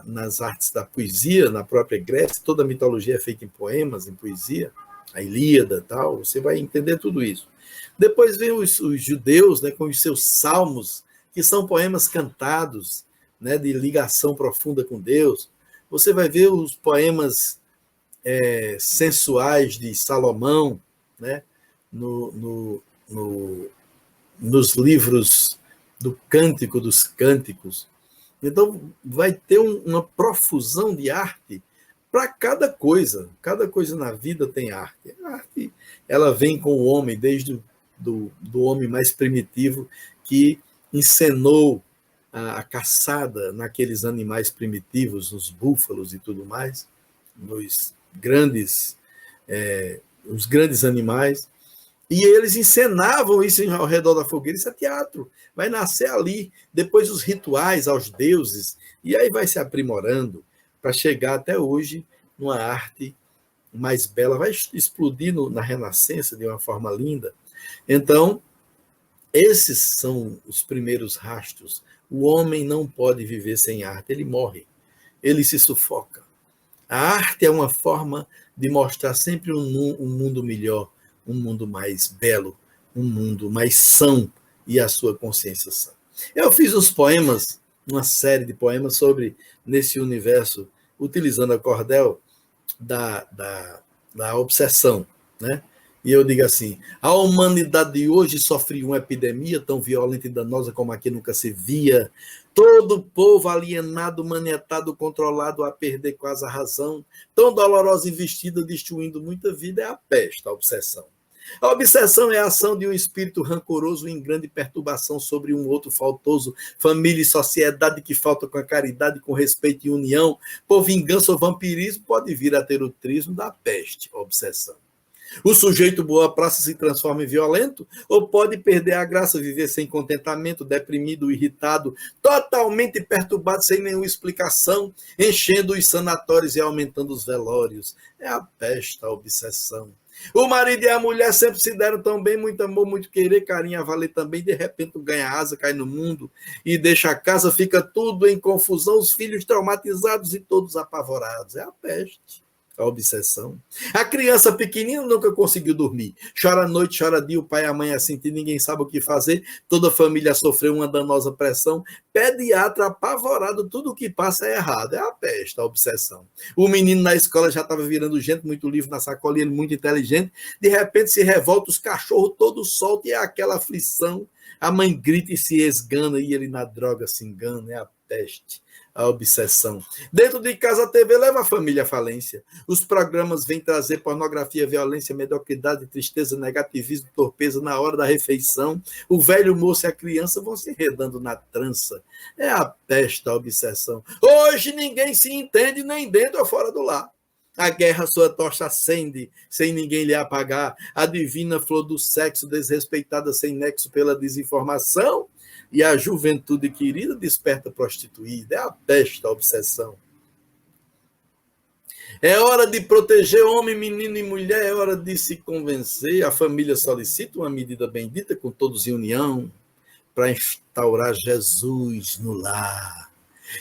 nas artes da poesia, na própria Grécia, toda a mitologia é feita em poemas, em poesia, a Ilíada e tal, você vai entender tudo isso. Depois vem os judeus, né, com os seus salmos, que são poemas cantados, né, de ligação profunda com Deus. Você vai ver os poemas sensuais de Salomão, né, nos livros do Cântico dos Cânticos. Então, vai ter uma profusão de arte para cada coisa. Cada coisa na vida tem arte. A arte, ela vem com o homem, desde do homem mais primitivo, que encenou a caçada naqueles animais primitivos, nos búfalos e tudo mais, os grandes animais. E eles encenavam isso ao redor da fogueira. Isso é teatro. Vai nascer ali. Depois os rituais aos deuses. E aí vai se aprimorando para chegar até hoje numa arte mais bela. Vai explodir na Renascença de uma forma linda. Então, esses são os primeiros rastros. O homem não pode viver sem arte. Ele morre. Ele se sufoca. A arte é uma forma de mostrar sempre um mundo melhor, um mundo mais belo, um mundo mais são e a sua consciência sã. Eu fiz uns poemas, uma série de poemas sobre nesse universo, utilizando a cordel da obsessão, né? E eu digo assim: a humanidade de hoje sofre uma epidemia tão violenta e danosa como aqui nunca se via. Todo o povo alienado, manietado, controlado a perder quase a razão, tão dolorosa investida, destruindo muita vida, é a peste, a obsessão. A obsessão é a ação de um espírito rancoroso em grande perturbação sobre um outro faltoso, família e sociedade que falta com a caridade, com respeito e união. Por vingança ou vampirismo, pode vir a ter o trismo da peste, a obsessão. O sujeito boa praça se transforma em violento ou pode perder a graça, viver sem contentamento, deprimido, irritado, totalmente perturbado, sem nenhuma explicação, enchendo os sanatórios e aumentando os velórios. É a peste, a obsessão. O marido e a mulher sempre se deram tão bem, muito amor, muito querer, carinho a valer também. De repente ganha asa, cai no mundo e deixa a casa, fica tudo em confusão, os filhos traumatizados e todos apavorados. É a peste, a obsessão. A criança pequenina nunca conseguiu dormir. Chora à noite, chora dia, o pai e a mãe assim, ninguém sabe o que fazer. Toda a família sofreu uma danosa pressão. Pediatra apavorado, tudo o que passa é errado. É a peste, a obsessão. O menino na escola já estava virando gente, muito livre na sacola, ele muito inteligente. De repente se revolta, os cachorros todos soltam e é aquela aflição. A mãe grita e se esgana e ele na droga se engana. É a peste, a obsessão. Dentro de casa, a TV leva a família à falência. Os programas vêm trazer pornografia, violência, mediocridade, tristeza, negativismo, torpeza na hora da refeição. O velho, o moço e a criança vão se enredando na trança. É a peste, a obsessão. Hoje ninguém se entende nem dentro ou fora do lar. A guerra sua tocha acende, sem ninguém lhe apagar. A divina flor do sexo, desrespeitada sem nexo pela desinformação. E a juventude querida desperta prostituída. É a peste, a obsessão. É hora de proteger homem, menino e mulher. É hora de se convencer. A família solicita uma medida bendita com todos em união para instaurar Jesus no lar.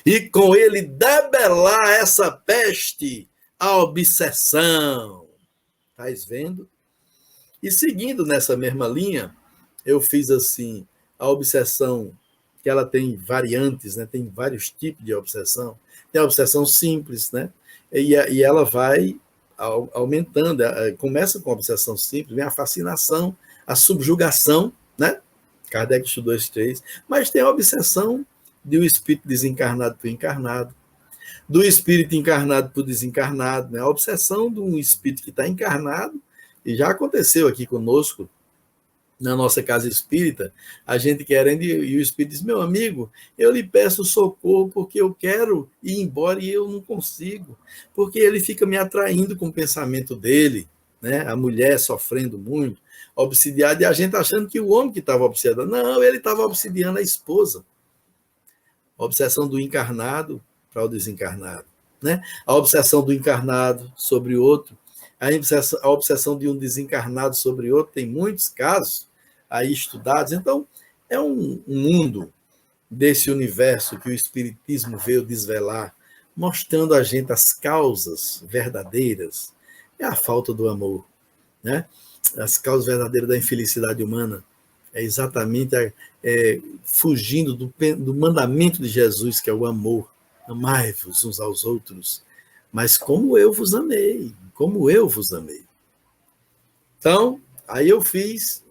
E com ele debelar essa peste, a obsessão. Estás vendo? E seguindo nessa mesma linha, eu fiz assim... A obsessão, que ela tem variantes, né? Tem vários tipos de obsessão. Tem a obsessão simples, né? E ela vai aumentando. Começa com a obsessão simples, vem a fascinação, a subjugação, né? Kardec estudou esses três. Mas tem a obsessão de um espírito desencarnado por encarnado, do espírito encarnado por desencarnado, né? A obsessão de um espírito que está encarnado, e já aconteceu aqui conosco, na nossa casa espírita, a gente querendo, e o espírito diz: meu amigo, eu lhe peço socorro porque eu quero ir embora e eu não consigo, porque ele fica me atraindo com o pensamento dele, né? A mulher sofrendo muito, obsidiada, e a gente achando que o homem que estava obsidiado, não, ele estava obsidiando a esposa. A obsessão do encarnado para o desencarnado, né? A obsessão do encarnado sobre o outro, a obsessão de um desencarnado sobre outro, tem muitos casos aí estudados. Então, é um mundo desse universo que o Espiritismo veio desvelar, mostrando a gente as causas verdadeiras. É a falta do amor, né? As causas verdadeiras da infelicidade humana É exatamente fugindo do mandamento de Jesus, que é o amor. Amai-vos uns aos outros, mas como eu vos amei, como eu vos amei. Então, aí eu fiz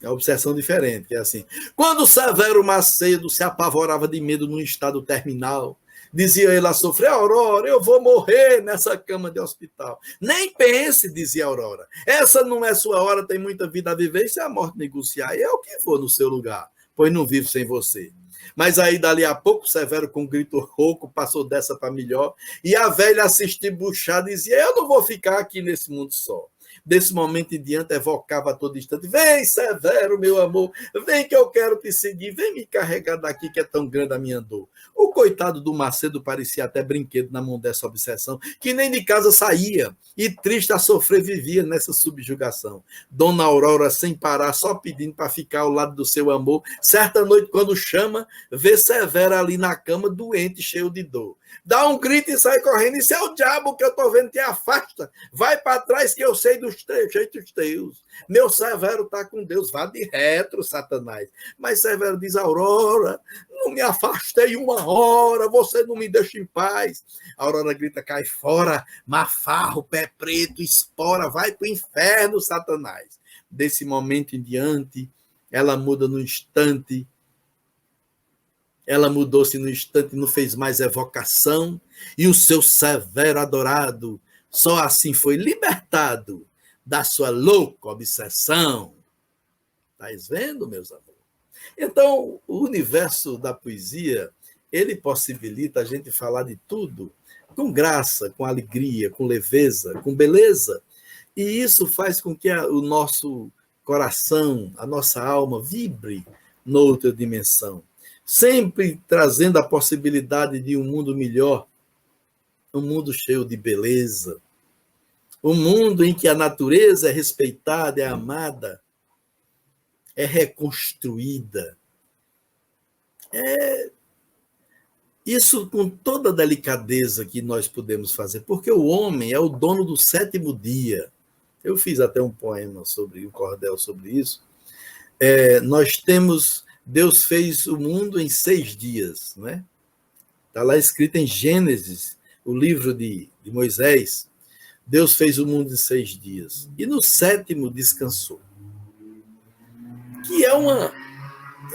a obsessão diferente, que é assim: quando Severo Macedo se apavorava de medo num estado terminal, dizia ele a sofrer: Aurora, eu vou morrer nessa cama de hospital. Nem pense, dizia Aurora, essa não é sua hora, tem muita vida a viver, e se a morte negociar, eu que vou no seu lugar, pois não vivo sem você. Mas aí, dali a pouco, Severo, com um grito rouco, passou dessa para melhor, e a velha, assistida buchada, dizia: eu não vou ficar aqui nesse mundo só. Desse momento em diante, evocava a todo instante: vem, Severo, meu amor, vem que eu quero te seguir, vem me carregar daqui que é tão grande a minha dor. O coitado do Macedo parecia até brinquedo na mão dessa obsessão, que nem de casa saía, e triste a sofrer vivia nessa subjugação. Dona Aurora, sem parar, só pedindo para ficar ao lado do seu amor, certa noite, quando chama, vê Severo ali na cama, doente, cheio de dor. Dá um grito e sai correndo: isso é o diabo que eu estou vendo, te afasta, vai para trás que eu sei dos jeitos teus. Meu Severo está com Deus, vá de retro, Satanás. Mas Severo diz: Aurora, não me afastei uma hora, você não me deixa em paz. A Aurora grita: cai fora, mafarro, pé preto, espora, vai para o inferno, Satanás. Desse momento em diante, ela muda no instante. Ela mudou-se no instante, não fez mais evocação, e o seu Severo adorado só assim foi libertado da sua louca obsessão. Estáis vendo, meus amores? Então, o universo da poesia, ele possibilita a gente falar de tudo com graça, com alegria, com leveza, com beleza, e isso faz com que o nosso coração, a nossa alma vibre noutra dimensão, sempre trazendo a possibilidade de um mundo melhor, um mundo cheio de beleza, um mundo em que a natureza é respeitada, é amada, é reconstruída. Isso com toda a delicadeza que nós podemos fazer, porque o homem é o dono do sétimo dia. Eu fiz até um poema sobre um cordel sobre isso. Deus fez o mundo em 6 dias, né? Está lá escrito em Gênesis, o livro de Moisés. Deus fez o mundo em 6 dias. E no 7º descansou. Que é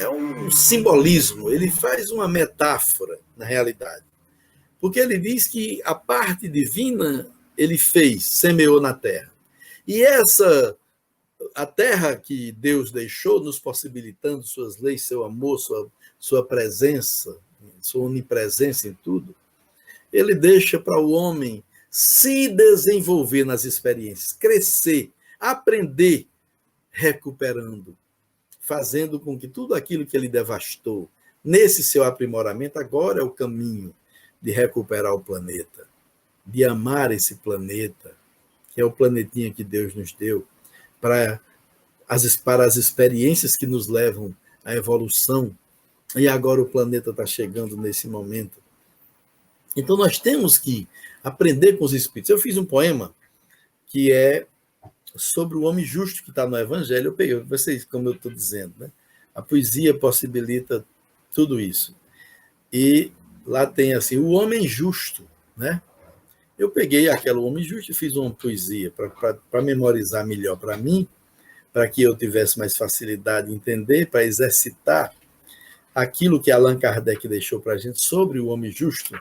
um simbolismo, ele faz uma metáfora, na realidade. Porque ele diz que a parte divina ele fez, semeou na terra. E a terra que Deus deixou, nos possibilitando suas leis, seu amor, sua presença, sua onipresença em tudo, ele deixa para o homem se desenvolver nas experiências, crescer, aprender, recuperando, fazendo com que tudo aquilo que ele devastou, nesse seu aprimoramento, agora é o caminho de recuperar o planeta, de amar esse planeta, que é o planetinha que Deus nos deu, para as experiências que nos levam à evolução, e agora o planeta está chegando nesse momento. Então nós temos que aprender com os espíritos. Eu fiz um poema que é sobre o homem justo que está no Evangelho. Eu peguei, vocês, como eu estou dizendo, né? A poesia possibilita tudo isso. E lá tem assim, o homem justo, né? Eu peguei aquele homem justo e fiz uma poesia para memorizar melhor para mim, para que eu tivesse mais facilidade de entender, para exercitar aquilo que Allan Kardec deixou para a gente sobre o homem justo.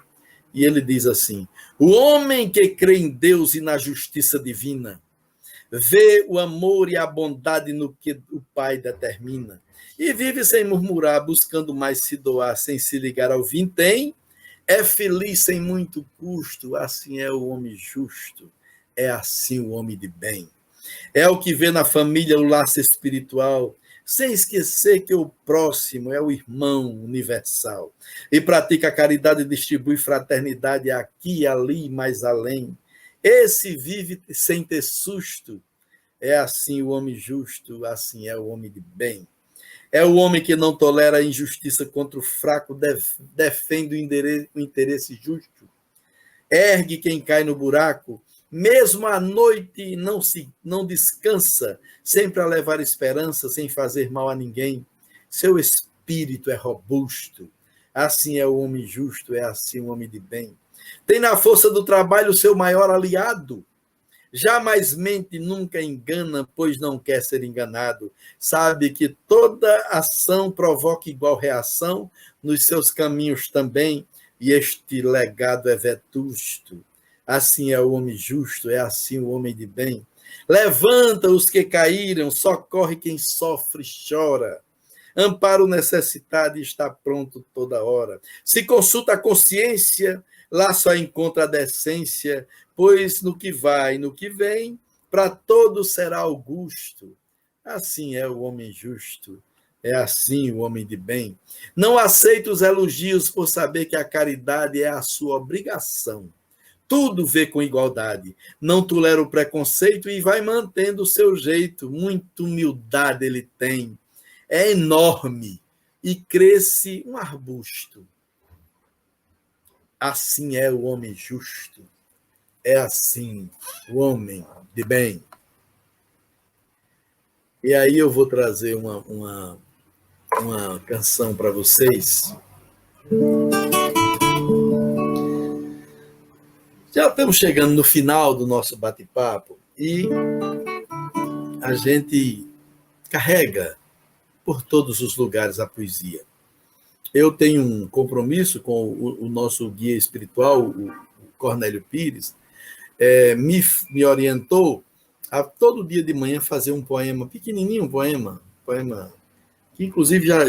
E ele diz assim: o homem que crê em Deus e na justiça divina, vê o amor e a bondade no que o Pai determina, e vive sem murmurar, buscando mais se doar, sem se ligar ao vintém, é feliz sem muito custo, assim é o homem justo, é assim o homem de bem. É o que vê na família o laço espiritual, sem esquecer que o próximo é o irmão universal, e pratica a caridade e distribui fraternidade aqui, ali e mais além. Esse vive sem ter susto, é assim o homem justo, assim é o homem de bem. É o homem que não tolera a injustiça contra o fraco, defende o interesse justo, ergue quem cai no buraco, Mesmo à noite não descansa, sempre a levar esperança, sem fazer mal a ninguém. Seu espírito é robusto. Assim é o homem justo, é assim o homem de bem. Tem na força do trabalho o seu maior aliado. Jamais mente, nunca engana, pois não quer ser enganado. Sabe que toda ação provoca igual reação nos seus caminhos também, e este legado é vetusto. Assim é o homem justo, é assim o homem de bem. Levanta os que caíram, socorre quem sofre e chora. Ampara o necessitado e está pronto toda hora. Se consulta a consciência, lá só encontra a decência, pois no que vai, no que vem, para todos será augusto. Assim é o homem justo, é assim o homem de bem. Não aceita os elogios por saber que a caridade é a sua obrigação. Tudo vê com igualdade, não tolera o preconceito e vai mantendo o seu jeito. Muita humildade ele tem, é enorme e cresce um arbusto. Assim é o homem justo, é assim o homem de bem. E aí eu vou trazer uma canção para vocês. Já estamos chegando no final do nosso bate-papo e a gente carrega por todos os lugares a poesia. Eu tenho um compromisso com o nosso guia espiritual, o Cornélio Pires, me orientou a todo dia de manhã fazer um poema pequenininho, um poema que inclusive já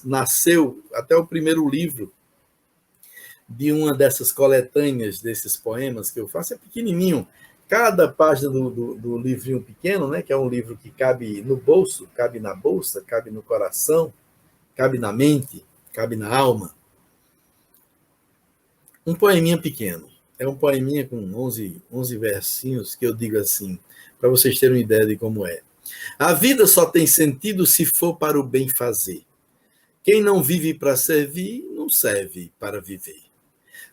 nasceu até o primeiro livro de uma dessas coletâneas desses poemas que eu faço, é pequenininho. Cada página do livrinho pequeno, né, que é um livro que cabe no bolso, cabe na bolsa, cabe no coração, cabe na mente, cabe na alma. Um poeminha pequeno. É um poeminha com 11 versinhos que eu digo assim, para vocês terem uma ideia de como é. A vida só tem sentido se for para o bem fazer. Quem não vive para servir, não serve para viver.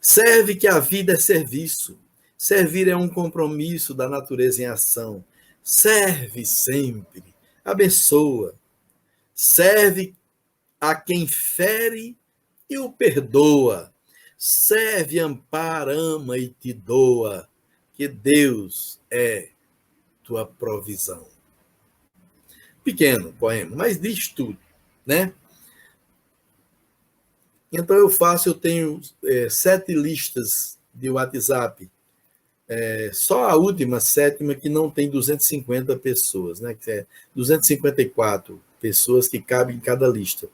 Serve que a vida é serviço. Servir é um compromisso da natureza em ação. Serve sempre. Abençoa. Serve a quem fere e o perdoa. Serve, ampara, ama e te doa. Que Deus é tua provisão. Pequeno poema, mas diz tudo, né? Então eu tenho 7 listas de WhatsApp, só a última, 7ª, que não tem 250 pessoas, né? Que é 254 pessoas que cabem em cada lista.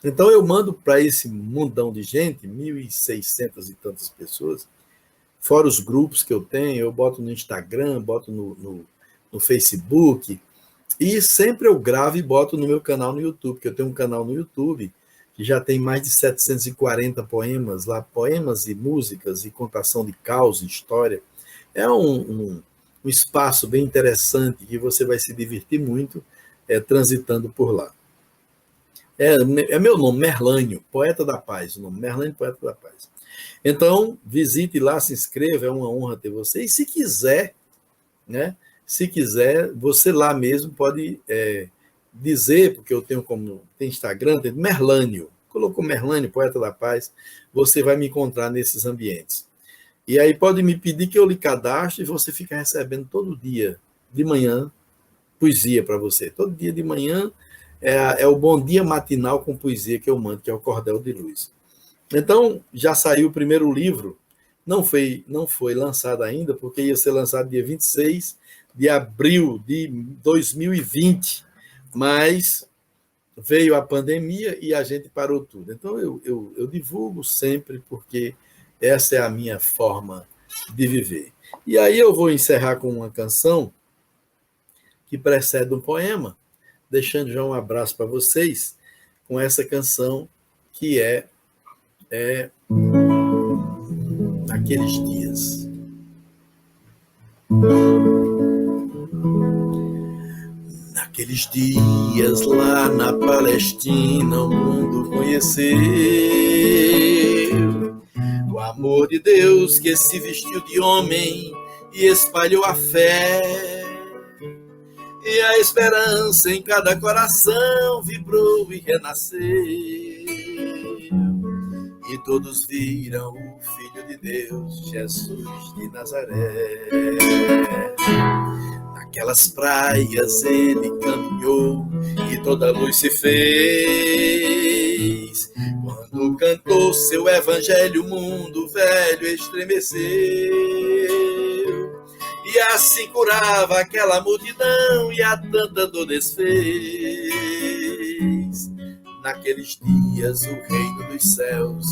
Então eu mando para esse mundão de gente, 1.600 e tantas pessoas, fora os grupos que eu tenho, eu boto no Instagram, boto no Facebook, e sempre eu gravo e boto no meu canal no YouTube, porque eu tenho um canal no YouTube que já tem mais de 740 poemas lá, poemas e músicas e contação de causa, história. É um espaço bem interessante que você vai se divertir muito transitando por lá. É meu nome, Merlânio, Poeta da Paz, o nome, Merlânio, Poeta da Paz. Então, visite lá, se inscreva, é uma honra ter você. E se quiser, né? Se quiser, você lá mesmo pode dizer, porque eu tenho tem Instagram, tem Merlânio. Colocou Merlânio, Poeta da Paz, você vai me encontrar nesses ambientes. E aí pode me pedir que eu lhe cadastre e você fica recebendo todo dia, de manhã, poesia para você. Todo dia de manhã é o Bom Dia Matinal com Poesia que eu mando, que é o Cordel de Luz. Então, já saiu o primeiro livro, não foi lançado ainda, porque ia ser lançado dia 26 de abril de 2020, mas veio a pandemia e a gente parou tudo. Então, eu divulgo sempre, porque essa é a minha forma de viver. E aí eu vou encerrar com uma canção que precede um poema, deixando já um abraço para vocês, com essa canção que é Naqueles Dias. Naqueles dias lá na Palestina o mundo conheceu amor de Deus que se vestiu de homem e espalhou a fé. E a esperança em cada coração vibrou e renasceu. E todos viram o Filho de Deus, Jesus de Nazaré. Naquelas praias ele caminhou e toda a luz se fez. Quando cantou seu evangelho, o mundo velho estremeceu. E assim curava aquela multidão e a tanta dor desfez. Naqueles dias o reino dos céus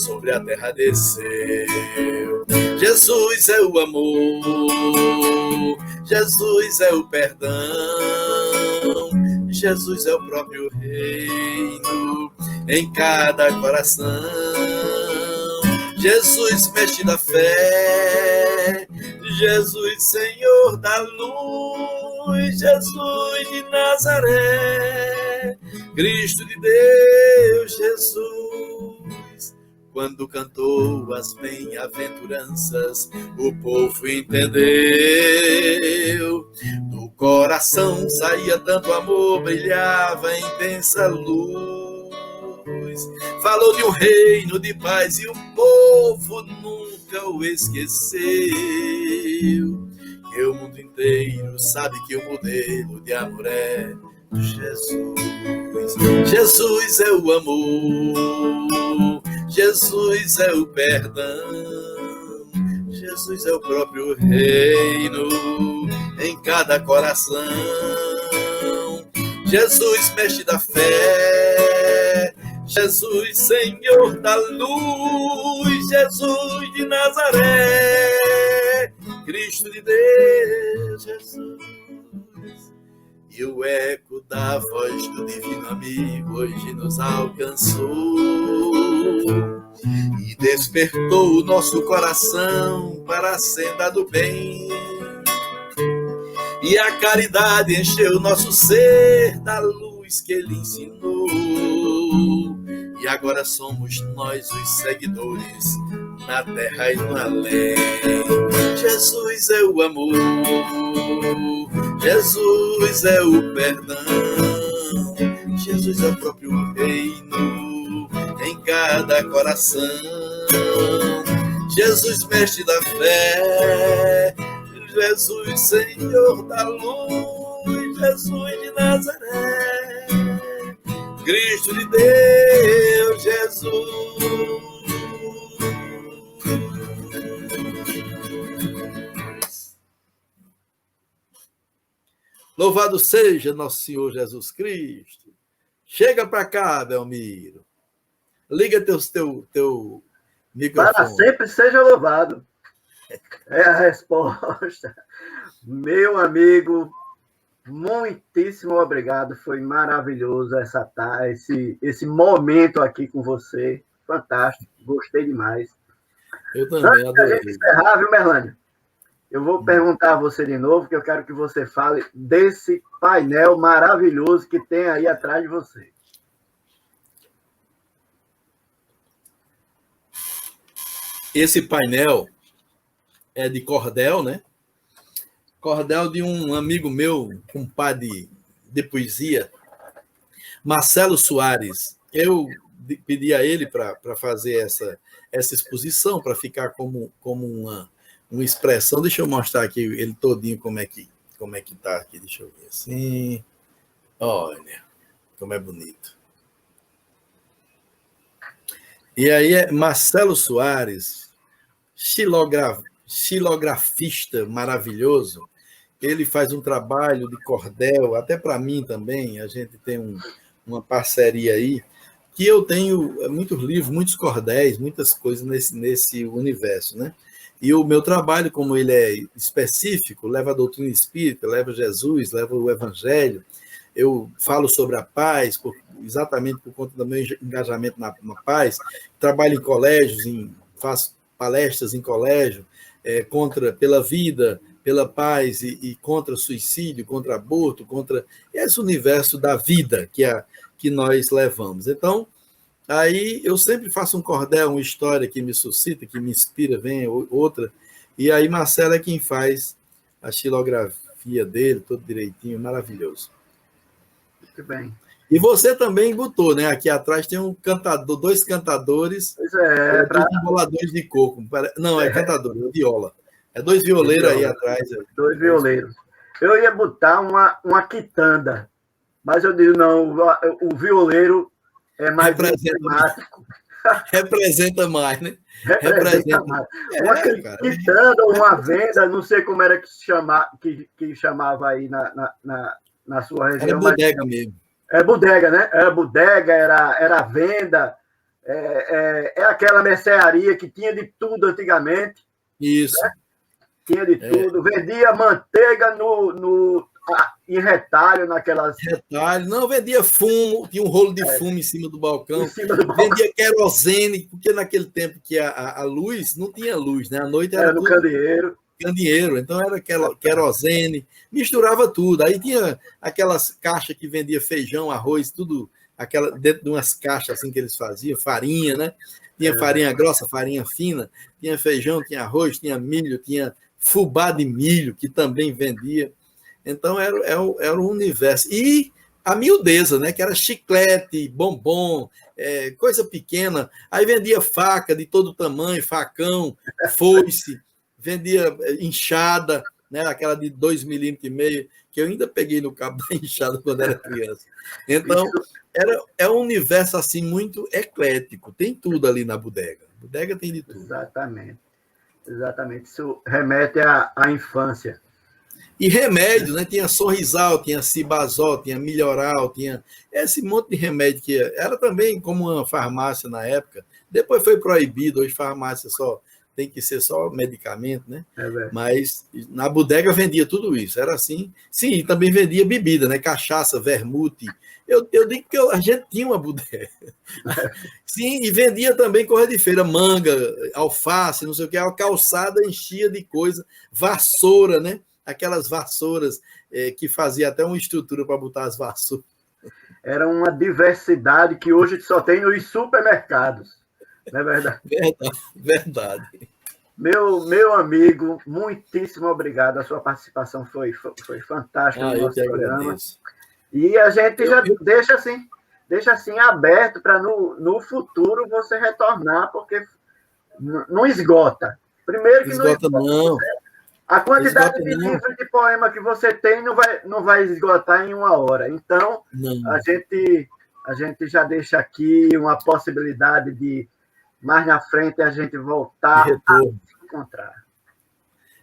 sobre a terra desceu. Jesus é o amor, Jesus é o perdão, Jesus é o próprio reino em cada coração. Jesus, mestre da fé, Jesus, Senhor da luz, Jesus de Nazaré, Cristo de Deus, Jesus. Quando cantou as bem-aventuranças, o povo entendeu. Do coração saía tanto amor, brilhava intensa luz. Falou de um reino de paz e o povo nunca o esqueceu. Que o mundo inteiro sabe que o modelo de amor é Jesus. Jesus é o amor, Jesus é o perdão, Jesus é o próprio reino em cada coração. Jesus, mestre da fé, Jesus, Senhor da luz, Jesus de Nazaré, Cristo de Deus, Jesus. E o eco da voz do divino amigo hoje nos alcançou e despertou o nosso coração para a senda do bem. E a caridade encheu o nosso ser da luz que ele ensinou. E agora somos nós os seguidores na terra e no além. Jesus é o amor, Jesus é o perdão, Jesus é o próprio reino em cada coração. Jesus, mestre da fé, Jesus, Senhor da luz, Jesus de Nazaré, Cristo de Deus, Jesus. Louvado seja nosso Senhor Jesus Cristo. Chega para cá, Belmiro. Liga teu microfone. Para sempre seja louvado. É a resposta. Meu amigo, muitíssimo obrigado. Foi maravilhoso esse momento aqui com você. Fantástico. Gostei demais. Eu também, antes da adorei. gente encerrar, viu, Merlânio? Eu vou perguntar a você de novo, que eu quero que você fale desse painel maravilhoso que tem aí atrás de você. Esse painel é de cordel, né? Cordel de um amigo meu, compadre de poesia, Marcelo Soares. Eu pedi a ele para fazer essa exposição, para ficar como uma expressão. Deixa eu mostrar aqui ele todinho como é que tá aqui. Deixa eu ver assim. Olha como é bonito. E aí é Marcelo Soares, xilografista maravilhoso. Ele faz um trabalho de cordel, até para mim também. A gente tem uma parceria aí, que eu tenho muitos livros, muitos cordéis, muitas coisas nesse universo, né? E o meu trabalho, como ele é específico, leva a doutrina espírita, leva Jesus, leva o evangelho. Eu falo sobre a paz, exatamente por conta do meu engajamento na paz. Trabalho em colégios, faço palestras em colégio, pela vida, pela paz e contra suicídio, contra aborto, contra esse universo da vida que nós levamos. Então, Aí eu sempre faço um cordel, uma história que me suscita, que me inspira, vem outra. E aí Marcelo é quem faz a xilografia dele, tudo direitinho, maravilhoso. Muito bem. E você também botou, né? Aqui atrás tem um cantador, 2 cantadores, Pois é, 2 emboladores de coco. Não, é cantador, é viola. É 2 violeiros aí atrás. 2 violeiros. Eu ia botar uma quitanda, mas eu digo, não, o violeiro é mais emblemático. Representa mais, né? Representa mais. Uma quitanda ou uma venda, não sei como era que chamava aí na sua região. Era bodega mesmo. É bodega, né? Era bodega, era venda, é aquela mercearia que tinha de tudo antigamente. Isso. Né? Tinha de tudo. Vendia manteiga em retalho naquelas... Retalho. Não, vendia fumo, tinha um rolo de fumo em cima do balcão. Vendia querosene, porque naquele tempo que a luz, não tinha luz, né? À noite era no candeeiro. Candeeiro, então era querosene, misturava tudo. Aí tinha aquelas caixas que vendia feijão, arroz, tudo dentro de umas caixas assim que eles faziam, farinha, né? Tinha farinha grossa, farinha fina, tinha feijão, tinha arroz, tinha milho, tinha fubá de milho, que também vendia. Então era um universo. E a miudeza, né? Que era chiclete, bombom, coisa pequena. Aí vendia faca de todo tamanho, facão, foice. Vendia enxada, né? Aquela de 2,5 milímetros, que eu ainda peguei no cabo da enxada quando era criança. Então, é um universo assim muito eclético. Tem tudo ali na bodega. A bodega tem de tudo. Exatamente. Isso remete à infância. E remédio, né? Tinha Sorrisal, tinha Cibazol, tinha Melhoral, tinha esse monte de remédio que era também como uma farmácia na época. Depois foi proibido, hoje farmácia tem que ser só medicamento, né? Mas na bodega vendia tudo isso, era assim. Sim, também vendia bebida, né? Cachaça, vermute. Eu digo que a gente tinha uma bodega. Sim, e vendia também coisa de feira, manga, alface, não sei o que, a calçada enchia de coisa, vassoura, né? Aquelas vassouras que fazia até uma estrutura para botar as vassouras. Era uma diversidade que hoje só tem nos supermercados. Não é verdade? Verdade. Meu amigo, muitíssimo obrigado. A sua participação foi fantástica no nosso programa. Agradeço. E a gente já deixa assim aberto para no futuro você retornar, porque não esgota. Primeiro que esgota, não. A quantidade de livros de poema que você tem não vai esgotar em 1 hora. Então, a gente já deixa aqui uma possibilidade de mais na frente a gente voltar a se encontrar.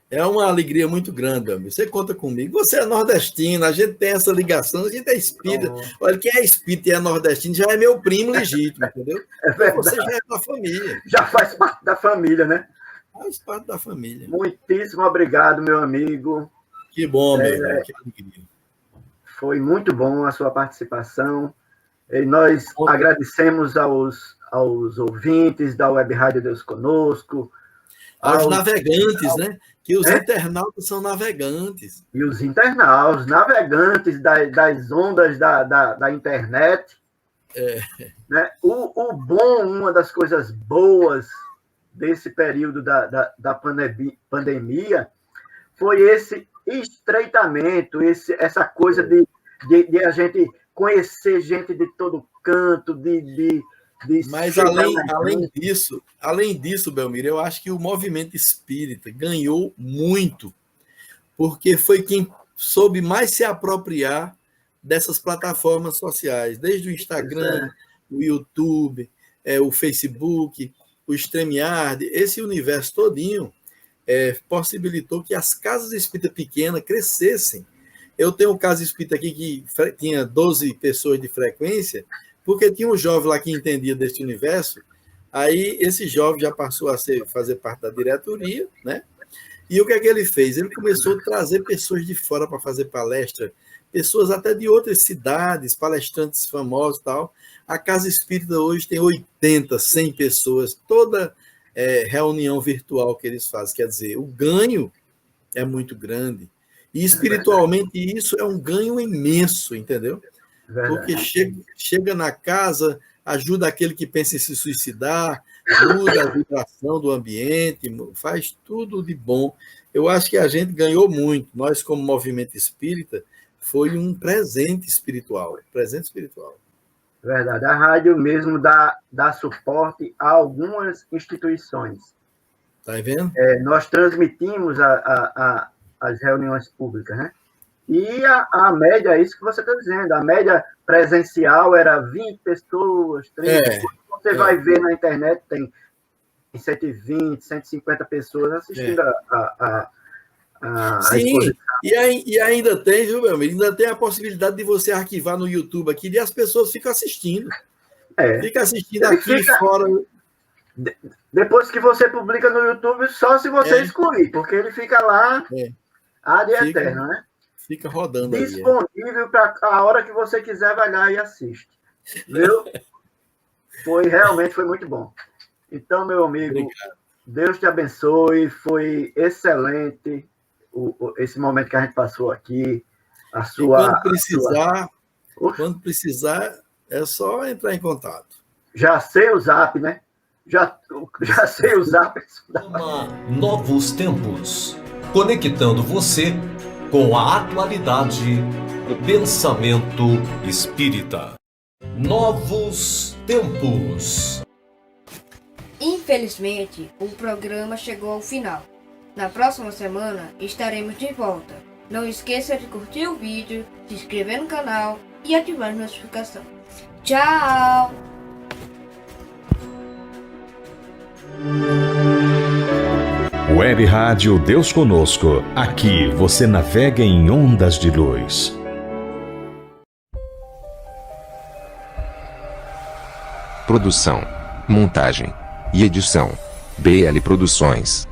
É uma alegria muito grande, amigo. Você conta comigo. Você é nordestino, a gente tem essa ligação, a gente é espírita. Olha, quem é espírita e é nordestino já é meu primo legítimo, entendeu? Você já é da família. Já faz parte da família, né? Faz parte da família. Muitíssimo obrigado, meu amigo. Que bom, meu irmão. Que alegria. Foi muito bom a sua participação. E nós agradecemos aos ouvintes da Web Rádio Deus Conosco. Aos navegantes, né? Que os internautas são navegantes. E os internautas, navegantes das ondas da internet. Né? O bom, uma das coisas boas desse período da pandemia foi esse estreitamento, essa coisa de a gente conhecer gente de todo canto, Mas além disso, Belmiro, eu acho que o movimento espírita ganhou muito, porque foi quem soube mais se apropriar dessas plataformas sociais, desde o Instagram, o YouTube, o Facebook, o StreamYard, esse universo todinho possibilitou que as casas espíritas pequenas crescessem. Eu tenho um casa espírita aqui que tinha 12 pessoas de frequência, porque tinha um jovem lá que entendia desse universo, aí esse jovem já passou a fazer parte da diretoria, né? E o que é que ele fez? Ele começou a trazer pessoas de fora para fazer palestra, pessoas até de outras cidades, palestrantes famosos e tal. A Casa Espírita hoje tem 80, 100 pessoas, toda reunião virtual que eles fazem. Quer dizer, o ganho é muito grande. E espiritualmente isso é um ganho imenso, entendeu? Porque chega na casa, ajuda aquele que pensa em se suicidar, muda a vibração do ambiente, faz tudo de bom. Eu acho que a gente ganhou muito. Nós, como movimento espírita, foi um presente espiritual. Presente espiritual. Verdade. A rádio mesmo dá suporte a algumas instituições. Está vendo? Nós transmitimos as reuniões públicas, né? E a média, é isso que você está dizendo, a média presencial era 20 pessoas, 30. Você vai ver na internet, tem 120, 150 pessoas assistindo a Sim, e ainda tem, viu, meu amigo? Ainda tem a possibilidade de você arquivar no YouTube aqui e as pessoas ficam assistindo. Fica assistindo aqui fora. Depois que você publica no YouTube, só se você excluir, porque ele fica lá ad eterno, né? Fica rodando disponível para a hora que você quiser, vai lá e assiste. Viu? Realmente foi muito bom. Então, meu amigo, obrigado. Deus te abençoe, foi excelente esse momento que a gente passou aqui. Quando precisar, é só entrar em contato. Já sei o Zap, né? Já sei o Zap. Novos Tempos, conectando você com a atualidade do pensamento espírita. Novos Tempos. Infelizmente, o programa chegou ao final. Na próxima semana estaremos de volta. Não esqueça de curtir o vídeo, se inscrever no canal e ativar a notificação. Tchau! Web Rádio Deus Conosco. Aqui você navega em ondas de luz. Produção, montagem e edição: BL Produções.